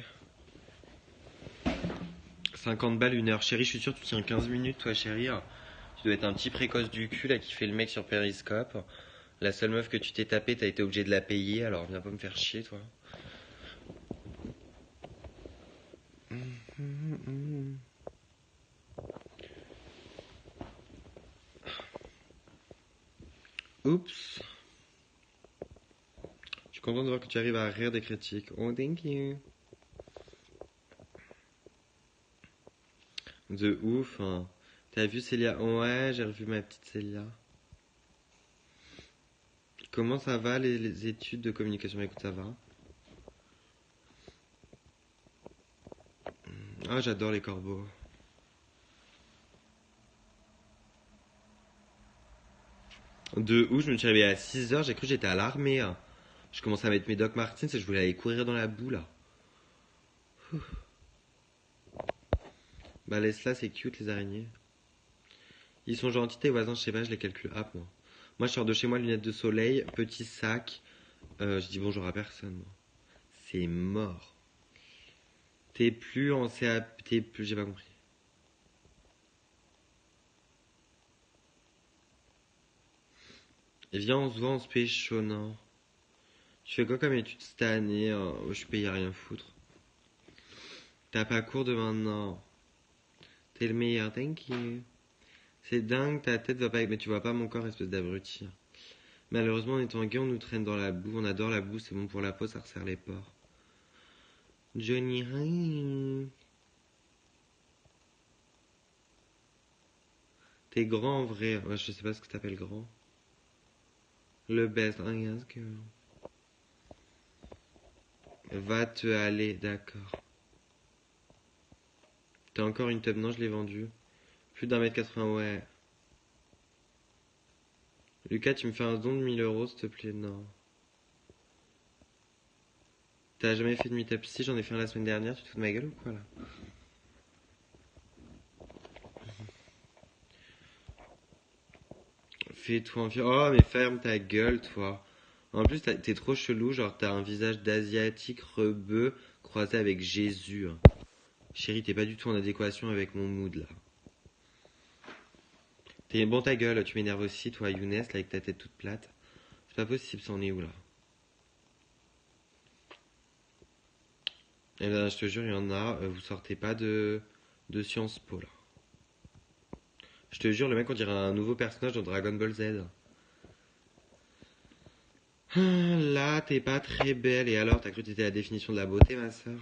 A: 50 balles, 1 heure. Chérie, je suis sûr que tu tiens 15 minutes, toi, chérie. Tu dois être un petit précoce du cul, là, qui fait le mec sur Periscope. La seule meuf que tu t'es tapée, t'as été obligé de la payer, alors viens pas me faire chier, toi. Oups. Je suis content de voir que tu arrives à rire des critiques. Oh, thank you. De ouf, hein. T'as vu Célia? Ouais, j'ai revu ma petite Célia. Comment ça va les études de communication? Écoute, ça va. Ah, j'adore les corbeaux. De ouf, je me suis réveillé à 6 heures, j'ai cru que j'étais à l'armée, hein. Je commençais à mettre mes Doc Martens et je voulais aller courir dans la boue, là. Bah, laisse-la, c'est cute, les araignées. Ils sont gentils, tes voisins, je sais pas, je les calcule. Ah, moi. Moi, je sors de chez moi, lunettes de soleil, petit sac. Je dis bonjour à personne, moi. C'est mort. T'es plus en CAP, t'es plus, j'ai pas compris. Et viens, on se voit, on se pécho, non. Tu fais quoi comme étude cette année? Je suis payé à rien foutre. T'as pas cours de maintenant. T'es le meilleur, thank you. C'est dingue, ta tête va pas. Mais tu vois pas mon corps, espèce d'abruti. Malheureusement, en étant gay, on nous traîne dans la boue. On adore la boue, c'est bon pour la peau, ça resserre les pores. Johnny Ring. T'es grand en vrai. Ouais, je sais pas ce que t'appelles grand. Le best, I guess girl. Va te aller, d'accord. T'as encore une tub? Non, je l'ai vendue. Plus d'1 m 80, ouais. Lucas, tu me fais un don de 1 000 euros, s'il te plaît? Non. T'as jamais fait de meet-up? Si, j'en ai fait un la semaine dernière. Tu te fous de ma gueule ou quoi, là? Fais-toi envie. Oh, mais ferme ta gueule, toi. En plus, t'es trop chelou. Genre, t'as un visage d'asiatique rebeu croisé avec Jésus, hein. Chérie, t'es pas du tout en adéquation avec mon mood, là. T'es bon, ta gueule. Tu m'énerves aussi, toi, Younes, là, avec ta tête toute plate. C'est pas possible, c'en est où, là? Et ben, je te jure, il y en a, vous sortez pas de Sciences Po là. Je te jure, le mec on dirait un nouveau personnage dans Dragon Ball Z. Ah, là, t'es pas très belle. Et alors, t'as cru que t'étais la définition de la beauté, ma sœur?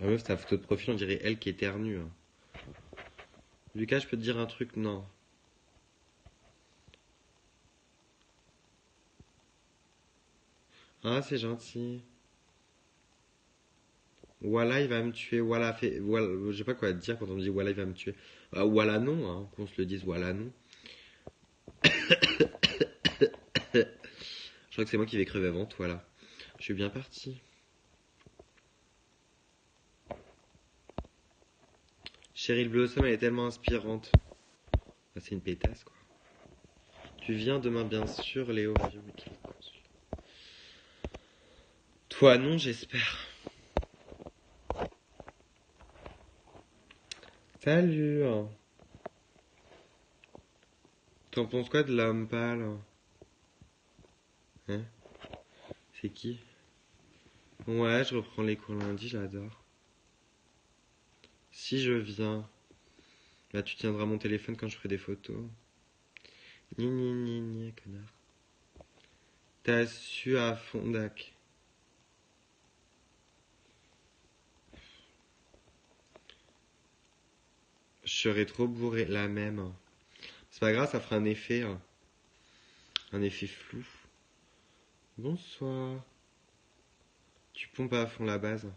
A: La meuf, ta photo de profil, on dirait elle qui éternue, hein. Lucas, je peux te dire un truc? Non. Ah, c'est gentil. Voilà, il va me tuer. Voilà, fait. Voilà, je sais pas quoi te dire quand on me dit voilà, il va me tuer. Ah, voilà, non, hein, qu'on se le dise, voilà, non. Je crois que c'est moi qui vais crever avant toi, là. Je suis bien parti. Cheryl Blossom, elle est tellement inspirante. Ah, c'est une pétasse, quoi. Tu viens demain, bien sûr, Léo. Toi, non, j'espère. Salut, hein. T'en penses quoi de l'homme pâle? Hein? C'est qui? Ouais, je reprends les cours lundi, j'adore. Si je viens, bah tu tiendras mon téléphone quand je ferai des photos. Ni ni ni ni, connard. T'as su à Fondac. Je serais trop bourré, la même. C'est pas grave, ça fera un effet, hein. Un effet flou. Bonsoir. Tu pompes à fond la base.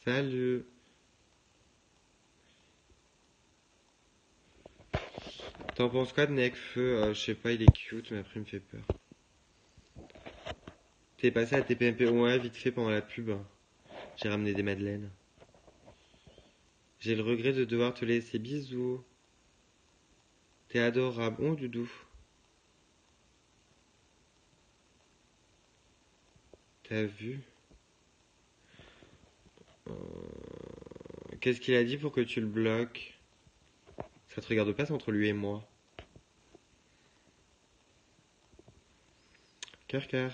A: Salut. T'en penses quoi de Necfeu? Je sais pas, il est cute, mais après il me fait peur. T'es passé à TPMP? Ouais, vite fait pendant la pub. J'ai ramené des madeleines. J'ai le regret de devoir te laisser. Bisous. T'es adorable. Oh, Doudou. T'as vu? Qu'est-ce qu'il a dit pour que tu le bloques? Ça te regarde pas, c'est entre lui et moi. Cœur, cœur.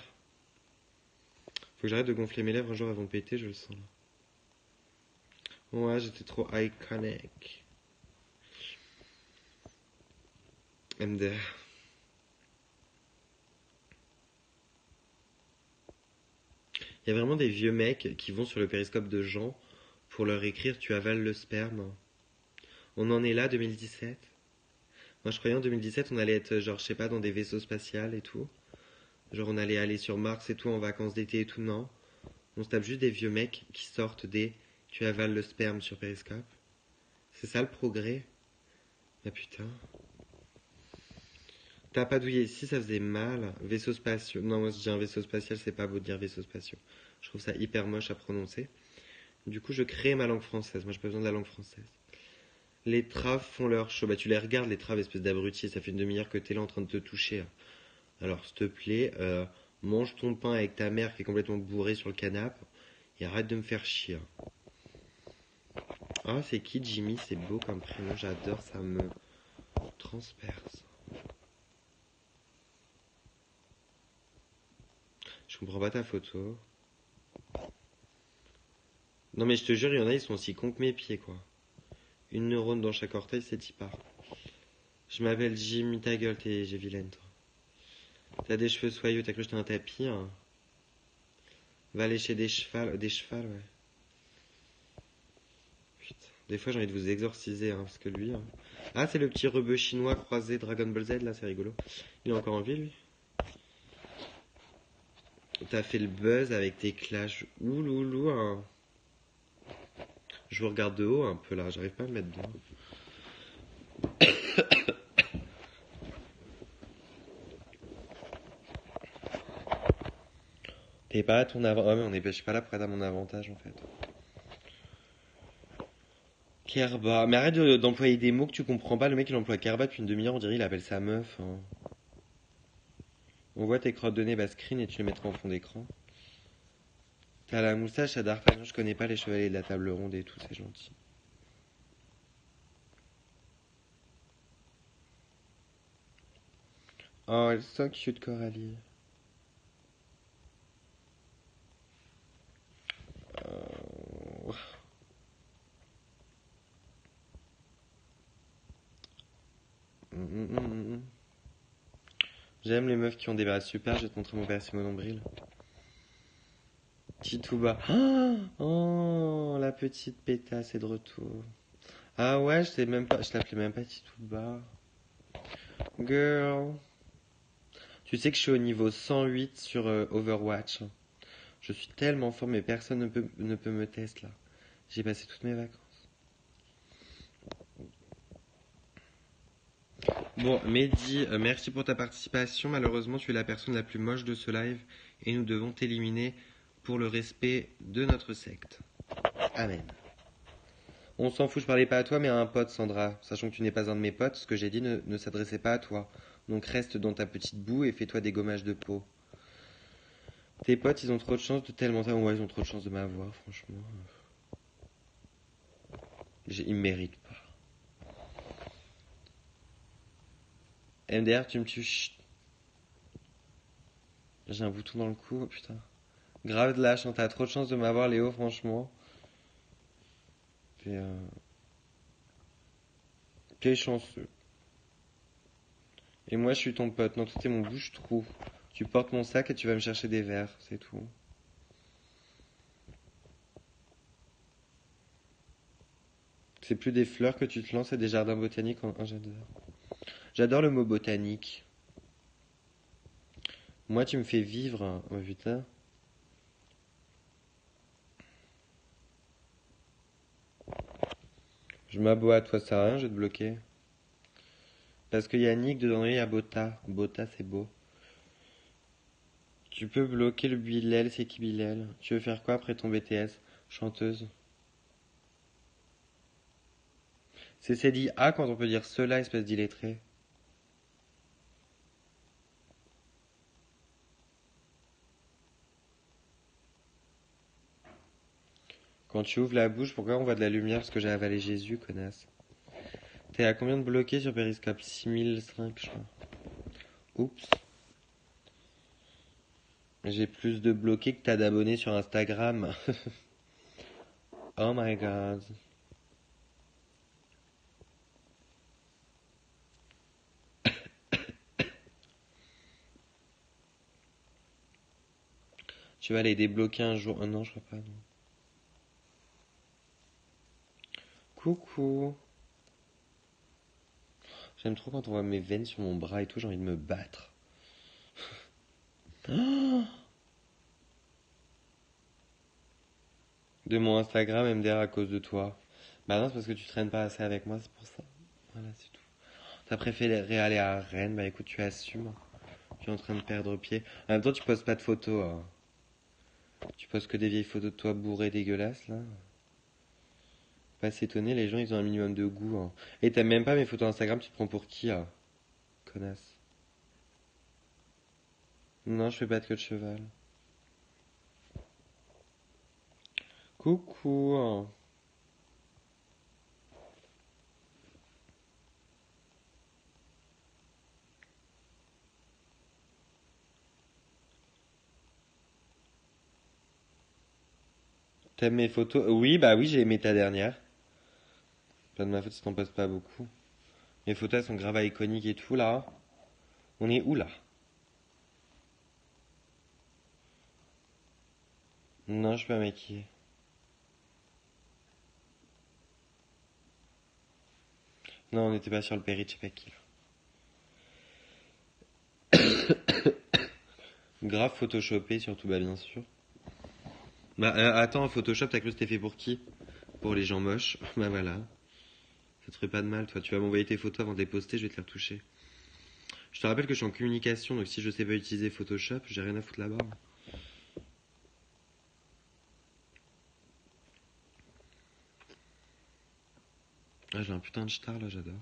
A: Faut que j'arrête de gonfler mes lèvres un jour avant de péter, je le sens là. Ouais, j'étais trop iconic. MDR. Il y a vraiment des vieux mecs qui vont sur le périscope de gens pour leur écrire tu avales le sperme. On en est là, 2017. Moi, je croyais en 2017, on allait être, genre, je sais pas, dans des vaisseaux spatials et tout. Genre, on allait aller sur Mars et tout en vacances d'été et tout, non. On se tape juste des vieux mecs qui sortent des tu avales le sperme sur périscope. C'est ça le progrès? Ah putain. T'as pas douillé, si ça faisait mal. Vaisseau spatial. Non, moi je dis un vaisseau spatial, c'est pas beau de dire vaisseau spatial. Je trouve ça hyper moche à prononcer. Du coup, je crée ma langue française. Moi, j'ai pas besoin de la langue française. Les traves font leur show. Bah, tu les regardes, les traves, espèce d'abruti. Ça fait une demi-heure que t'es là en train de te toucher. Alors, s'il te plaît, mange ton pain avec ta mère qui est complètement bourrée sur le canapé. Et arrête de me faire chier. Ah, c'est qui Jimmy? C'est beau comme prénom. J'adore, ça me transperce. Je comprends pas ta photo. Non, mais je te jure, il y en a, ils sont aussi cons que mes pieds, quoi. Une neurone dans chaque orteil, c'est y part. Je m'appelle Jimmy, ta gueule, j'ai vilaine, toi. T'as des cheveux soyeux, t'as cru que j'étais un tapis, hein. Va lécher des chevals, ouais. Putain, des fois j'ai envie de vous exorciser, hein, parce que lui, hein. Ah, c'est le petit rebeu chinois croisé Dragon Ball Z, là, c'est rigolo. Il est encore en vie, lui. T'as fait le buzz avec tes clashs. Ouloulou, hein. Je vous regarde de haut un peu, là, j'arrive pas à me mettre dedans. T'es pas à ton avantage. Oh, mais je suis pas là pour être à mon avantage en fait. Kerba. Mais arrête d'employer des mots que tu comprends pas. Le mec il emploie Kerba depuis une demi-heure, on dirait il appelle sa meuf, hein. On voit tes crottes de nez bas screen et tu les mettras en fond d'écran. T'as la moustache à D'Artagnan, je connais pas les chevaliers de la table ronde et tout, c'est gentil. Oh, elle est so cute Coralie. J'aime les meufs qui ont des bras super, je vais te montrer mon persil mon nombril. Titouba. Oh, la petite pétasse est de retour. Ah ouais, je l'appelais même pas Titouba. Girl. Tu sais que je suis au niveau 108 sur Overwatch. Je suis tellement fort, mais personne ne peut me tester là. J'ai passé toutes mes vacances. Bon, Mehdi, merci pour ta participation. Malheureusement, tu es la personne la plus moche de ce live et nous devons t'éliminer pour le respect de notre secte. Amen. On s'en fout, je parlais pas à toi, mais à un pote, Sandra. Sachant que tu n'es pas un de mes potes, ce que j'ai dit ne s'adressait pas à toi. Donc reste dans ta petite boue et fais-toi des gommages de peau. Tes potes, ils ont trop de chance de tellement... Ouais, ils ont trop de chance de m'avoir, franchement. Ils me méritent pas. MDR, tu me tues. Chut. J'ai un bouton dans le cou, putain. Grave de lâche, hein, t'as trop de chance de m'avoir, Léo, franchement. T'es chanceux. Et moi, je suis ton pote. Non, toi, t'es mon bouche-trou. Tu portes mon sac et tu vas me chercher des verres, c'est tout. C'est plus des fleurs que tu te lances, c'est des jardins botaniques. J'adore. J'adore le mot botanique. Moi, tu me fais vivre. Hein. Oh putain. Je m'aboie à toi, ça sert à rien, je vais te bloquer. Parce que Yannick, dedans, il y a Bota. Bota, c'est beau. Tu peux bloquer le Bilal, c'est qui Bilal? Tu veux faire quoi après ton BTS? Chanteuse. C'est dit A quand on peut dire cela, espèce d'illettré. Quand tu ouvres la bouche, pourquoi on voit de la lumière? Parce que j'ai avalé Jésus, connasse. T'es à combien de bloqués sur Periscope? 6005, je crois. Oups. J'ai plus de bloqués que t'as d'abonnés sur Instagram. Oh my god. Tu vas les débloquer un jour. Oh non, je crois pas, non. Coucou. J'aime trop quand on voit mes veines sur mon bras et tout, j'ai envie de me battre. De mon Instagram MDR à cause de toi. Bah non, c'est parce que tu traînes pas assez avec moi, c'est pour ça. Voilà, c'est tout. T'as préféré aller à Rennes, bah écoute, tu assumes. Tu es en train de perdre pied. En même temps, tu postes pas de photos. Hein. Tu postes que des vieilles photos de toi bourré dégueulasse, là. Pas s'étonner, les gens, ils ont un minimum de goût. Hein. Et t'aimes même pas mes photos Instagram, tu te prends pour qui, hein? Connasse. Non, je fais pas de queue de cheval. Coucou. Hein. T'aimes mes photos? Oui, bah oui, j'ai aimé ta dernière. Pas de ma faute si t'en postes pas beaucoup. Mes photos, elles sont grave iconiques et tout, là. On est où, là? Non, je suis pas maquillée. Non, on n'était pas sur le péri de je sais pas qui. Grave photoshopé, surtout, bah bien sûr. Bah attends, Photoshop, t'as cru que c'était fait pour qui? Pour les gens moches. Bah voilà. Ça te ferait pas de mal, toi. Tu vas m'envoyer tes photos avant de les poster, je vais te les retoucher. Je te rappelle que je suis en communication, donc si je sais pas utiliser Photoshop, j'ai rien à foutre là-bas. Ah, j'ai un putain de star là, j'adore.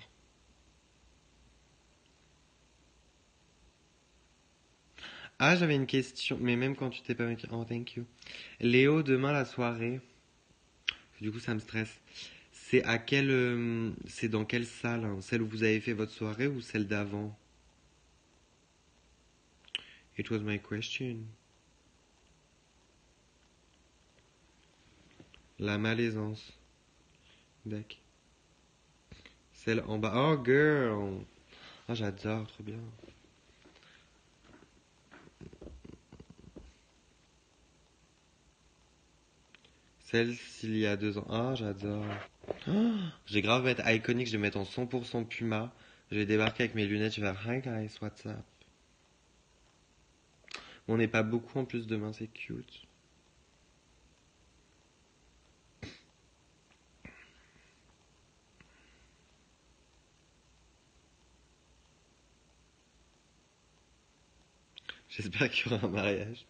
A: Ah, j'avais une question, mais même quand tu t'es pas maquillée. Oh, thank you. Léo, demain la soirée. Du coup, ça me stresse. C'est dans quelle salle? Hein? Celle où vous avez fait votre soirée ou celle d'avant? It was my question. La malaisance. D'accord. Celle en bas. Oh, girl. Oh, j'adore, trop bien. Celle s'il y a 2 ans. Ah, j'adore. Oh, j'ai grave être iconique, je vais mettre en 100% Puma. Je vais débarquer avec mes lunettes, je vais faire Hi guys, what's up? On n'est pas beaucoup en plus demain, c'est cute. J'espère qu'il y aura un mariage.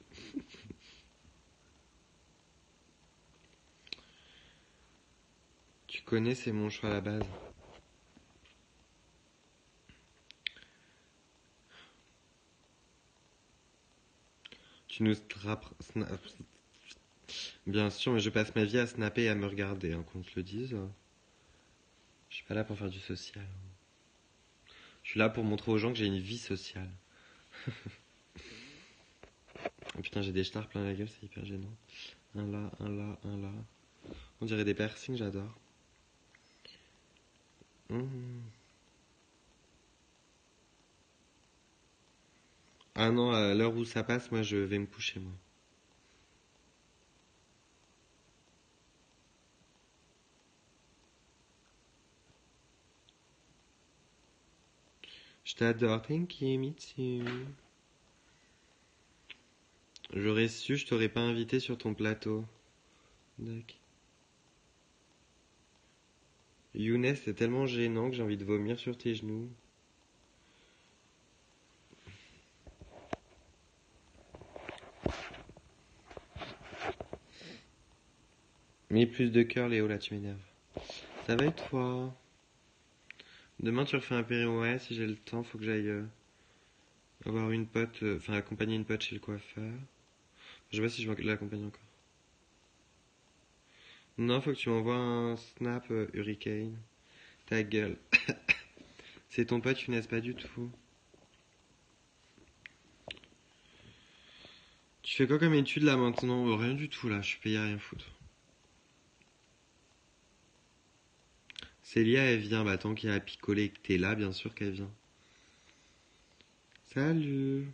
A: Tu connais, c'est mon choix à la base. Tu nous Bien sûr, mais je passe ma vie à snapper et à me regarder, hein, qu'on te le dise. Je suis pas là pour faire du social. Je suis là pour montrer aux gens que j'ai une vie sociale. Oh putain, j'ai des stars plein la gueule, c'est hyper gênant. Un là, un là, un là. On dirait des piercings, j'adore. Mmh. Ah non, à l'heure où ça passe, moi je vais me coucher, moi. Je t'adore, thank you, me too. J'aurais su, je t'aurais pas invité sur ton plateau. D'accord. Younes, c'est tellement gênant que j'ai envie de vomir sur tes genoux. Mets plus de cœur, Léo, là tu m'énerves. Ça va et toi? Demain tu refais un pério, ouais, si j'ai le temps, faut que j'aille avoir une pote, enfin accompagner une pote chez le coiffeur. Je sais pas si je vais l'accompagner encore. Non, faut que tu m'envoies un snap Hurricane. Ta gueule. C'est ton pote, tu n'aimes pas du tout. Tu fais quoi comme étude là maintenant? Rien du tout là, je suis payé à rien foutre. Célia, elle vient, bah tant qu'il y a à picoler et que t'es là, bien sûr qu'elle vient. Salut.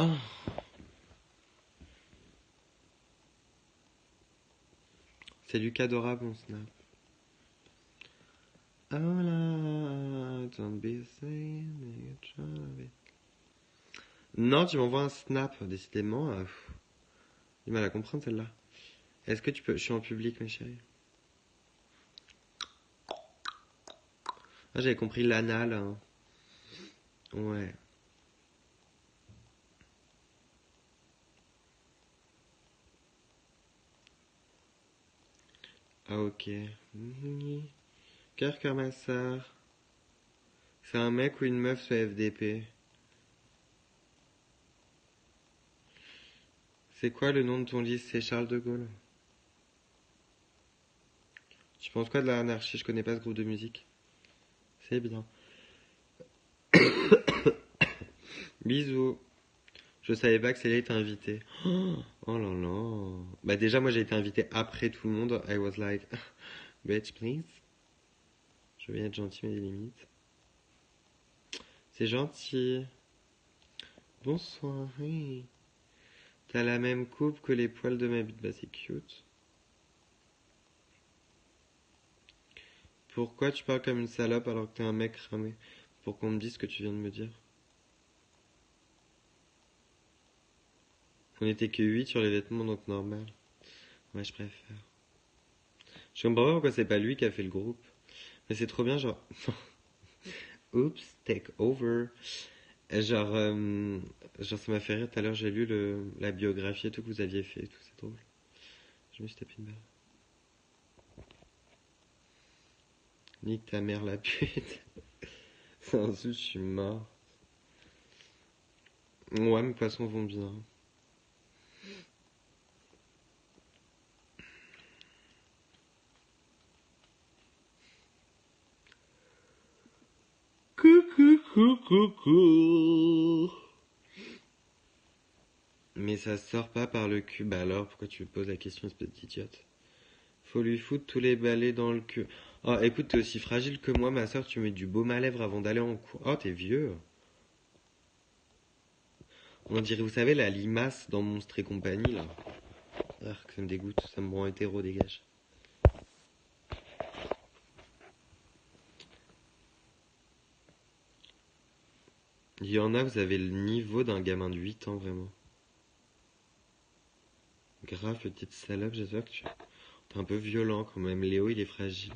A: Oh, c'est Lucas adorable mon snap. Oh là, don't be saying you're trying to be- Non, tu m'envoies un snap, décidément. J'ai mal à comprendre celle-là. Est-ce que tu peux. Je suis en public, mes chéris. Ah, j'avais compris l'anal, hein. Ouais. Ah, ok. Cœur, cœur, ma sœur. C'est un mec ou une meuf sur FDP? C'est quoi le nom de ton livre? C'est Charles de Gaulle. Tu penses quoi de l'anarchie? Je connais pas ce groupe de musique. C'est bien. Bisous. Je savais pas que Célia était invitée. Oh là là. Bah déjà, moi j'ai été invité après tout le monde. I was like, bitch, please. Je vais être gentil, mais des limites. C'est gentil. Bonsoir. Hey. T'as la même coupe que les poils de ma bite. Bah c'est cute. Pourquoi tu parles comme une salope alors que t'es un mec ramé? Pour qu'on me dise ce que tu viens de me dire. On était que 8 sur les vêtements, donc normal. Ouais, je préfère. Je comprends pas pourquoi c'est pas lui qui a fait le groupe. Mais c'est trop bien, genre. Oops, take over. Genre, ça m'a fait rire tout à l'heure, j'ai lu la biographie et tout que vous aviez fait et tout, c'est drôle. Je me suis tapé une balle. Nique ta mère la pute. C'est un je suis mort. Ouais, mes poissons vont bien. Coucou, coucou, coucou. Mais ça sort pas par le cul. Bah alors, pourquoi tu me poses la question, espèce d'idiote? Faut lui foutre tous les balais dans le cul. Oh, écoute, t'es aussi fragile que moi, ma soeur, tu mets du baume à lèvres avant d'aller en cours. Oh, t'es vieux. On dirait, vous savez, la limace dans Monstres et compagnie, là. Ah, que ça me dégoûte, ça me rend hétéro, dégage. Il y en a, vous avez le niveau d'un gamin de 8 ans, vraiment. Grave, petite salope, j'espère que tu... T'es un peu violent quand même. Léo, il est fragile.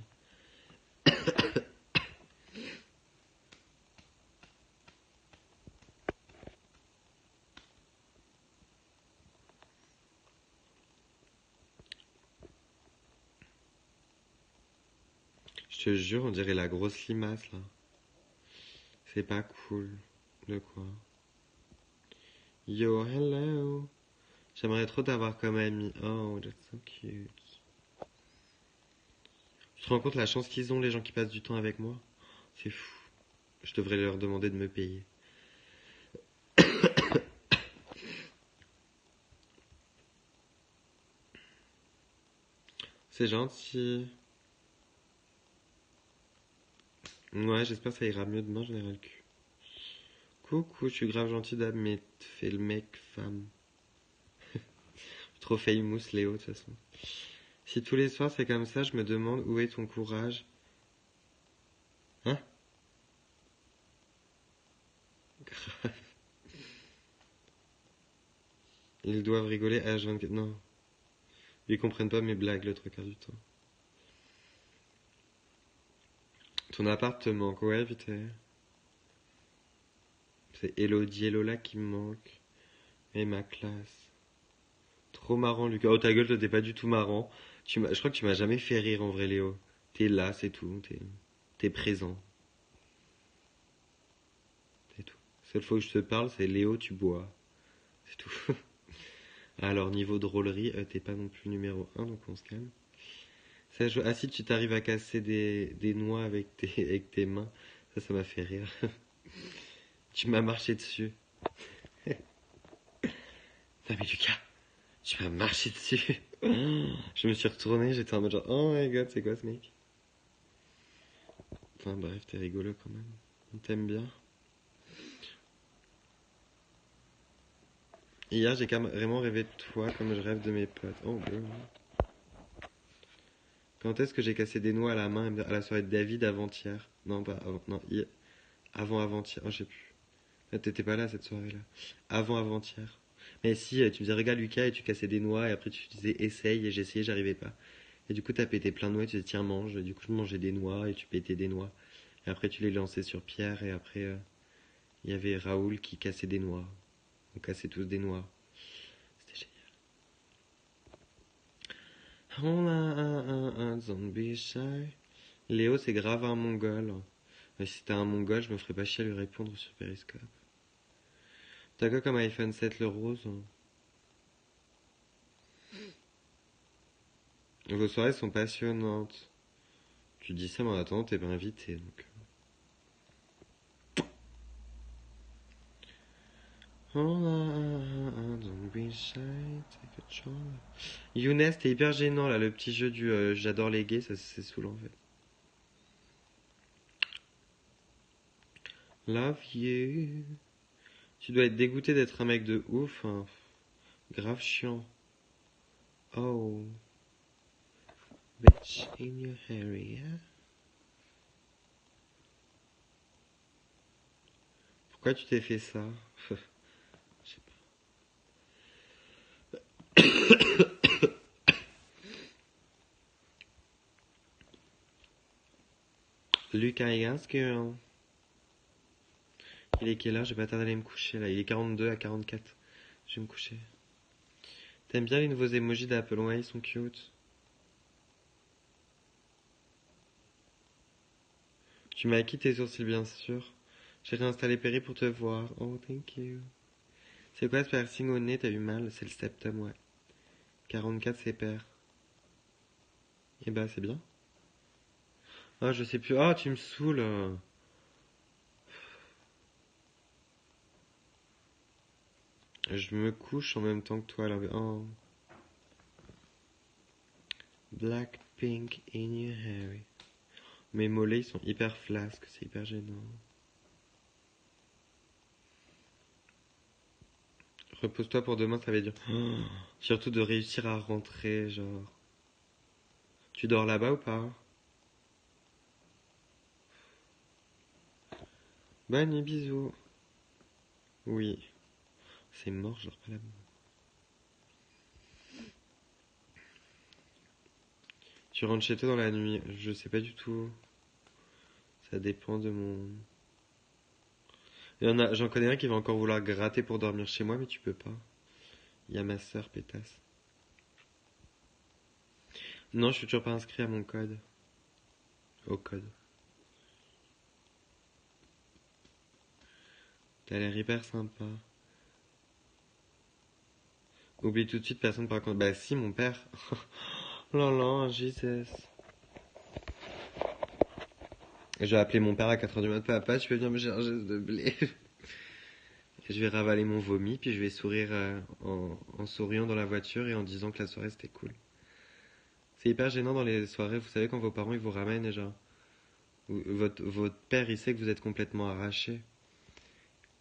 A: Je te jure, on dirait la grosse limace, là. C'est pas cool. De quoi? Yo, hello. J'aimerais trop t'avoir comme ami. Oh, that's so cute. Tu te rends compte la chance qu'ils ont, les gens qui passent du temps avec moi? C'est fou. Je devrais leur demander de me payer. C'est gentil. Ouais, j'espère que ça ira mieux demain, j'en ai ras le cul. Coucou, je suis grave gentil d'hab, mais fais le mec femme. Trop famous, Léo, de toute façon. Si tous les soirs c'est comme ça, je me demande où est ton courage. Hein? Ils doivent rigoler H24. Non, ils comprennent pas mes blagues le trois quarts du temps. Ton appart te manque, ouais, vite. C'est Elodie et Lola qui me manquent. Et ma classe. Trop marrant, Lucas. Oh, ta gueule, toi, t'es pas du tout marrant. Je crois que tu m'as jamais fait rire en vrai, Léo. T'es là, c'est tout. T'es présent. C'est tout. Seule fois où je te parle, c'est Léo, tu bois. C'est tout. Alors, niveau drôlerie, t'es pas non plus numéro un, donc on se calme. Ah, si tu t'arrives à casser des noix avec tes mains, ça m'a fait rire. Tu m'as marché dessus. Non mais Lucas, tu m'as marché dessus. Je me suis retourné, j'étais en mode genre, oh my god, c'est quoi ce mec? Enfin bref, t'es rigolo quand même. On t'aime bien. Hier, j'ai vraiment rêvé de toi comme je rêve de mes potes. Oh girl. Quand est-ce que j'ai cassé des noix à la main à la soirée de David avant-hier? Non, pas avant, non, avant-avant-hier. Oh, je sais plus. Ah, t'étais pas là cette soirée-là. Avant-avant-hier. Mais si, tu me disais, regarde Lucas, et tu cassais des noix, et après tu disais, essaye, et j'essayais, j'arrivais pas. Et du coup, t'as pété plein de noix, et tu disais, tiens, mange. Du coup, je mangeais des noix, et tu pétais des noix. Et après, tu les lançais sur Pierre, et après, il y avait Raoul qui cassait des noix. On cassait tous des noix. C'était génial. On a un zombie shy. Léo, c'est grave un mongol. Mais si c'était un mongol, je me ferais pas chier à lui répondre sur Periscope. T'as quoi comme iPhone 7 le rose? Vos soirées sont passionnantes. Tu dis ça, mais en attendant, t'es pas invité, donc. Don't be shy, take control. Younes, t'es hyper gênant là, le petit jeu du j'adore les gays, ça c'est saoulant en fait. Love you. Tu dois être dégoûté d'être un mec de ouf, hein. Grave chiant. Oh, bitch in your area. Pourquoi tu t'es fait ça? Je sais pas. Lucas Yes Girl. Il est quelle heure? J'ai pas tardé à aller me coucher là. Il est 42 à 44. Je vais me coucher. T'aimes bien les nouveaux emojis d'Apple? Ouais, ils sont cute. Tu m'as acquis tes sourcils, bien sûr. J'ai réinstallé Perry pour te voir. Oh, thank you. C'est quoi ce piercing au nez? T'as eu mal? C'est le septum, ouais. 44, c'est père. Eh bah, c'est bien. Ah, je sais plus. Ah, tu me saoules. Je me couche en même temps que toi. Alors... Oh. Blackpink in your hair. Mes mollets ils sont hyper flasques, c'est hyper gênant. Repose-toi pour demain, ça veut dire. Oh, surtout de réussir à rentrer, genre. Tu dors là-bas ou pas? Bonne nuit, bisous. Oui. C'est mort, je dors pas là-bas. Tu rentres chez toi dans la nuit? Je sais pas du tout. Ça dépend de mon. J'en connais un qui va encore vouloir gratter pour dormir chez moi, mais tu peux pas. Il y a ma sœur pétasse. Non, je suis toujours pas inscrit à mon code. Au code. T'as l'air hyper sympa. Oublie tout de suite, personne par contre. Bah si, mon père. Oh là là, Jesus. Je vais appeler mon père à 4 heures du mat. Papa, tu peux venir me chercher de blé. Je vais ravaler mon vomi, puis je vais sourire en souriant dans la voiture et en disant que la soirée c'était cool. C'est hyper gênant dans les soirées, vous savez, quand vos parents ils vous ramènent et genre, votre père il sait que vous êtes complètement arraché.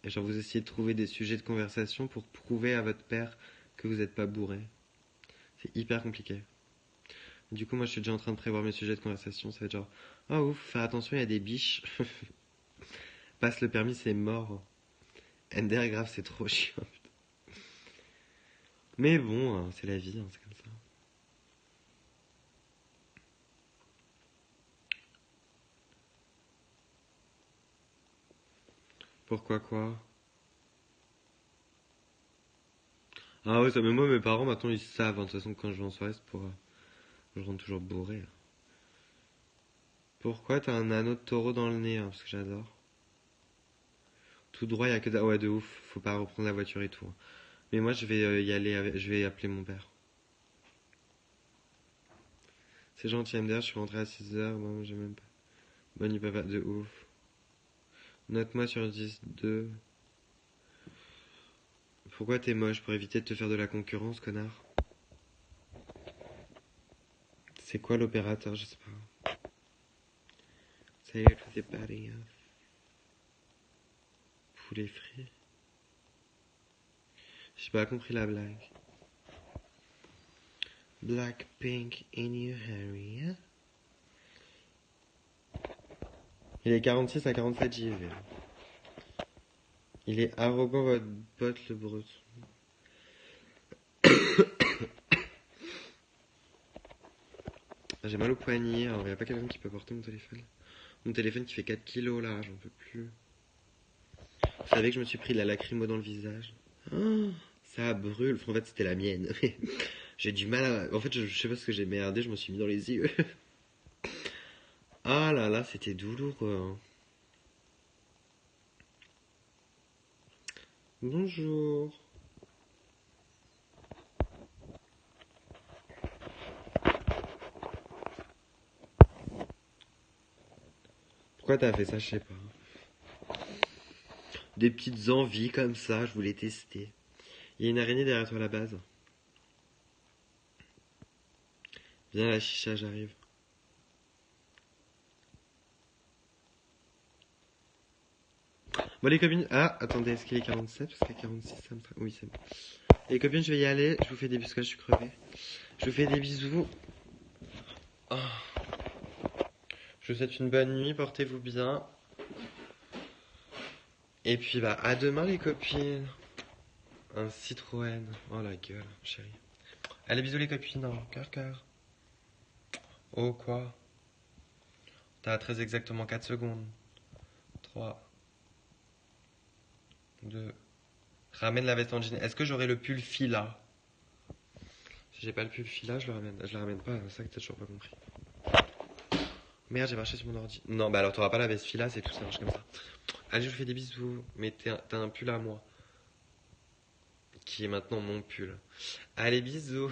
A: Et genre vous essayez de trouver des sujets de conversation pour prouver à votre père que vous n'êtes pas bourré. C'est hyper compliqué. Du coup moi je suis déjà en train de prévoir mes sujets de conversation, ça va être genre, oh ouf, faire attention il y a des biches. Passe le permis c'est mort. NDR grave c'est trop chiant. Mais bon, hein, c'est la vie, hein, c'est comme ça. Pourquoi quoi? Ah ouais, ça, mais moi, mes parents, maintenant, ils savent. Hein, de toute façon, quand je vais en soirée, c'est pour... je rentre toujours bourré. Hein. Pourquoi t'as un anneau de taureau dans le nez? Hein, parce que j'adore. Tout droit, il y a que... Ouais, de ouf. Faut pas reprendre la voiture et tout. Hein. Mais moi, je vais y aller... Je vais appeler mon père. C'est gentil, MDR, je suis rentré à 6 heures. Bon, j'ai même pas... Bonne nuit, papa. De ouf. Note-moi sur 10, 2. Pourquoi t'es moche? Pour éviter de te faire de la concurrence, connard. C'est quoi l'opérateur? Je sais pas. Salut, c'est pareil. Hein. Poulet frit. J'ai pas compris la blague. Blackpink in your area. Il est 46 à 47 JV. Il est arrogant votre pote le brut. J'ai mal au poignet, alors il n'y a pas quelqu'un qui peut porter mon téléphone. Mon téléphone qui fait 4 kilos là, j'en peux plus. Vous savez que je me suis pris de la lacrymo dans le visage. Oh, ça brûle. En fait, c'était la mienne. J'ai du mal à... En fait, je sais pas ce que j'ai merdé, je me suis mis dans les yeux. Ah là là, c'était douloureux. Hein. Bonjour. Pourquoi t'as fait ça, je sais pas. Des petites envies comme ça, je voulais tester. Il y a une araignée derrière toi à la base. Viens la chicha, j'arrive. Bon les copines... Ah, attendez, est-ce qu'il est 47? Parce qu'à 46, ça me... Oui, c'est bon. Les copines, je vais y aller. Je vous fais des bisous, je suis crevé. Je vous fais des bisous. Oh. Je vous souhaite une bonne nuit, portez-vous bien. Et puis bah à demain les copines. Un Citroën. Oh la gueule, chérie. Allez bisous les copines, hein. Cœur cœur. Oh quoi? T'as très exactement 4 secondes. 3, 2. Ramène la veste en jean. Est-ce que j'aurai le pull fila? Si j'ai pas le pull fila, je le ramène. Je la ramène pas, c'est ça que t'as toujours pas compris. Merde, j'ai marché sur mon ordi. Non, bah alors t'auras pas la veste fila, c'est tout, ça marche comme ça. Allez, je vous fais des bisous. Mais t'as un pull à moi. Qui est maintenant mon pull. Allez, bisous.